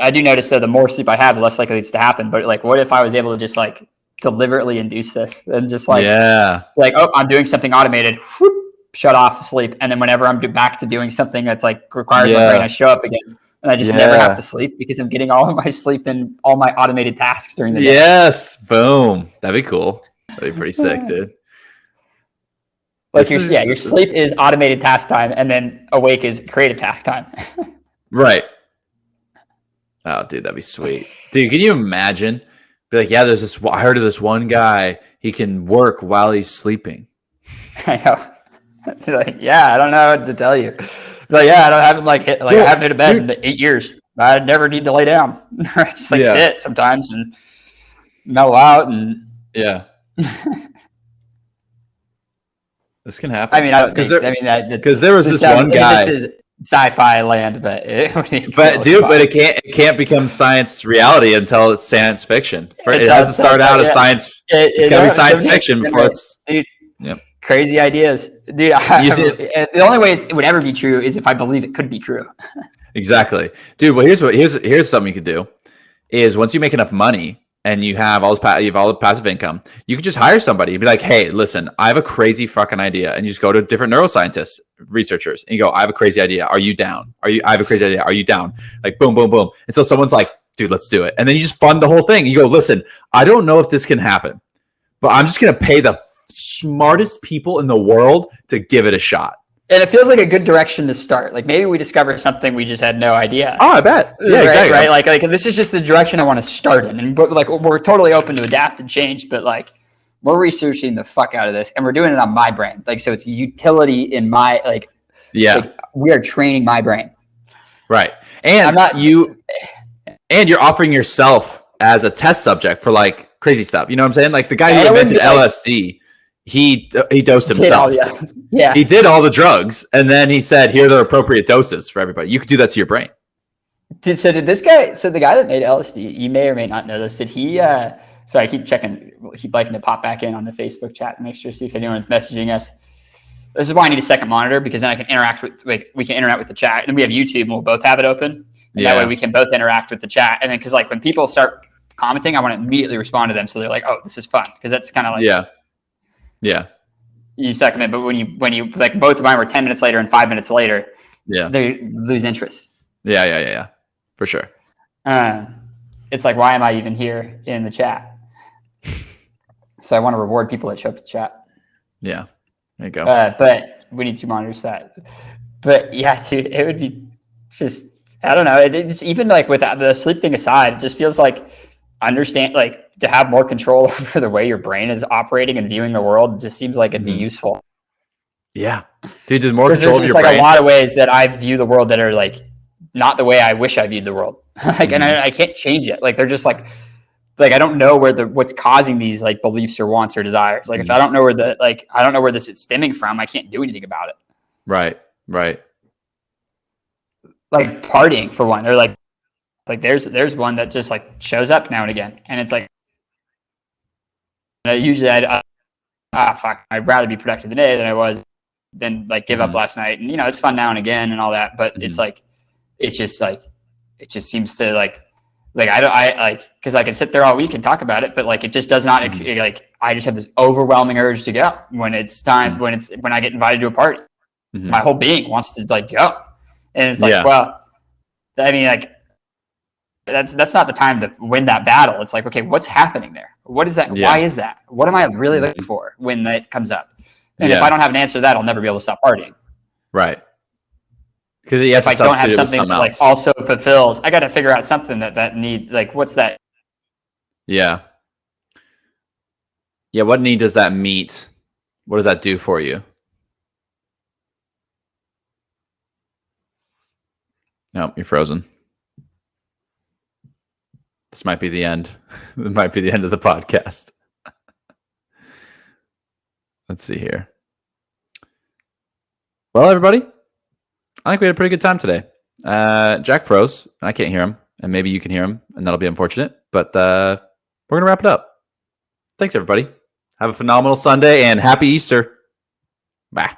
I do notice that the more sleep I have, the less likely it's to happen. But like what if I was able to just like deliberately induce this and just like like, oh, I'm doing something automated, whoop, shut off, sleep, and then whenever I'm back to doing something that's like requires my brain, I show up again, and I just never have to sleep because I'm getting all of my sleep and all my automated tasks during the day. Yes, boom, that'd be cool. That'd be pretty sick, dude. Like your sleep is automated task time, and then awake is creative task time. Right. Oh, dude, that'd be sweet, dude. Can you imagine? Be like, yeah, I heard of this one guy. He can work while he's sleeping. I know. Like, yeah, I don't know what to tell you. Like, yeah, I haven't hit a bed in 8 years. I never need to lay down. I just like sit sometimes and mellow out and this can happen. I mean, because there was this one guy. This is sci-fi land, but it can't become science reality until it's science fiction. It has to start out as science. It's got to be science fiction before it's. Dude, crazy ideas, dude. The only way it would ever be true is if I believe it could be true. Exactly, dude. Well, here's something you could do. Is once you make enough money and you have all the passive income, you could just hire somebody. You'd be like, hey, listen, I have a crazy fucking idea. And you just go to different neuroscientists, researchers, and you go, I have a crazy idea. Are you down? I have a crazy idea. Are you down? Like, boom, boom, boom. And so someone's like, dude, let's do it. And then you just fund the whole thing. You go, listen, I don't know if this can happen, but I'm just going to pay the smartest people in the world to give it a shot. And it feels like a good direction to start. Like maybe we discover something we just had no idea. Oh, I bet. Yeah, exactly. Right. Like this is just the direction I want to start in. And but like we're totally open to adapt and change, but like we're researching the fuck out of this and we're doing it on my brain. Like so it's utility in my like we are training my brain. Right. And you're offering yourself as a test subject for like crazy stuff. You know what I'm saying? Like the guy who invented LSD. He dosed himself. He did all the drugs, and then he said, "Here are the appropriate doses for everybody." You could do that to your brain. Did this guy? So the guy that made LSD, you may or may not know this. Did he? So I keep liking to pop back in on the Facebook chat and make sure to see if anyone's messaging us. This is why I need a second monitor, because then I can interact with we can interact with the chat, and we have YouTube, and we'll both have it open. And that way we can both interact with the chat, and then because like when people start commenting, I want to immediately respond to them, so they're like, "Oh, this is fun," because that's kind of like Yeah. You second it, but when you like both of mine were 10 minutes later and 5 minutes later, they lose interest. Yeah. For sure. It's like, why am I even here in the chat? So I want to reward people that show up to chat. Yeah. There you go. But we need 2 monitors for that. But yeah, dude, it would be just, I don't know. It's even like with the sleep thing aside, it just feels like to have more control over the way your brain is operating and viewing the world just seems like it'd be useful. Yeah. Dude, there's more control of your brain. There's like a lot of ways that I view the world that are like not the way I wish I viewed the world. And I can't change it. Like they're just like I don't know what's causing these like beliefs or wants or desires. Like if I don't know where this is stemming from, I can't do anything about it. Right. Like partying for one. They're like there's one that just like shows up now and again, and it's like usually I'd rather be productive today than I was then like give up last night. And it's fun now and again and all that, but it's like it just seems to like because I can sit there all week and talk about it, but like it just does not like I just have this overwhelming urge to go when it's time when I get invited to a party. My whole being wants to like go, and it's like well, I mean like that's not the time to win that battle. It's like, okay, what's happening there? What is that? Why is that? What am I really looking for when that comes up? And if I don't have an answer to that, I'll never be able to stop partying. Right. Because if I don't have something that like also fulfills, I got to figure out something that need, like, what's that? Yeah. Yeah. What need does that meet? What does that do for you? No, you're frozen. This might be the end. It might be the end of the podcast. Let's see here. Well, everybody, I think we had a pretty good time today. Jack froze, and I can't hear him, and maybe you can hear him, and that'll be unfortunate. But we're going to wrap it up. Thanks, everybody. Have a phenomenal Sunday, and happy Easter. Bye.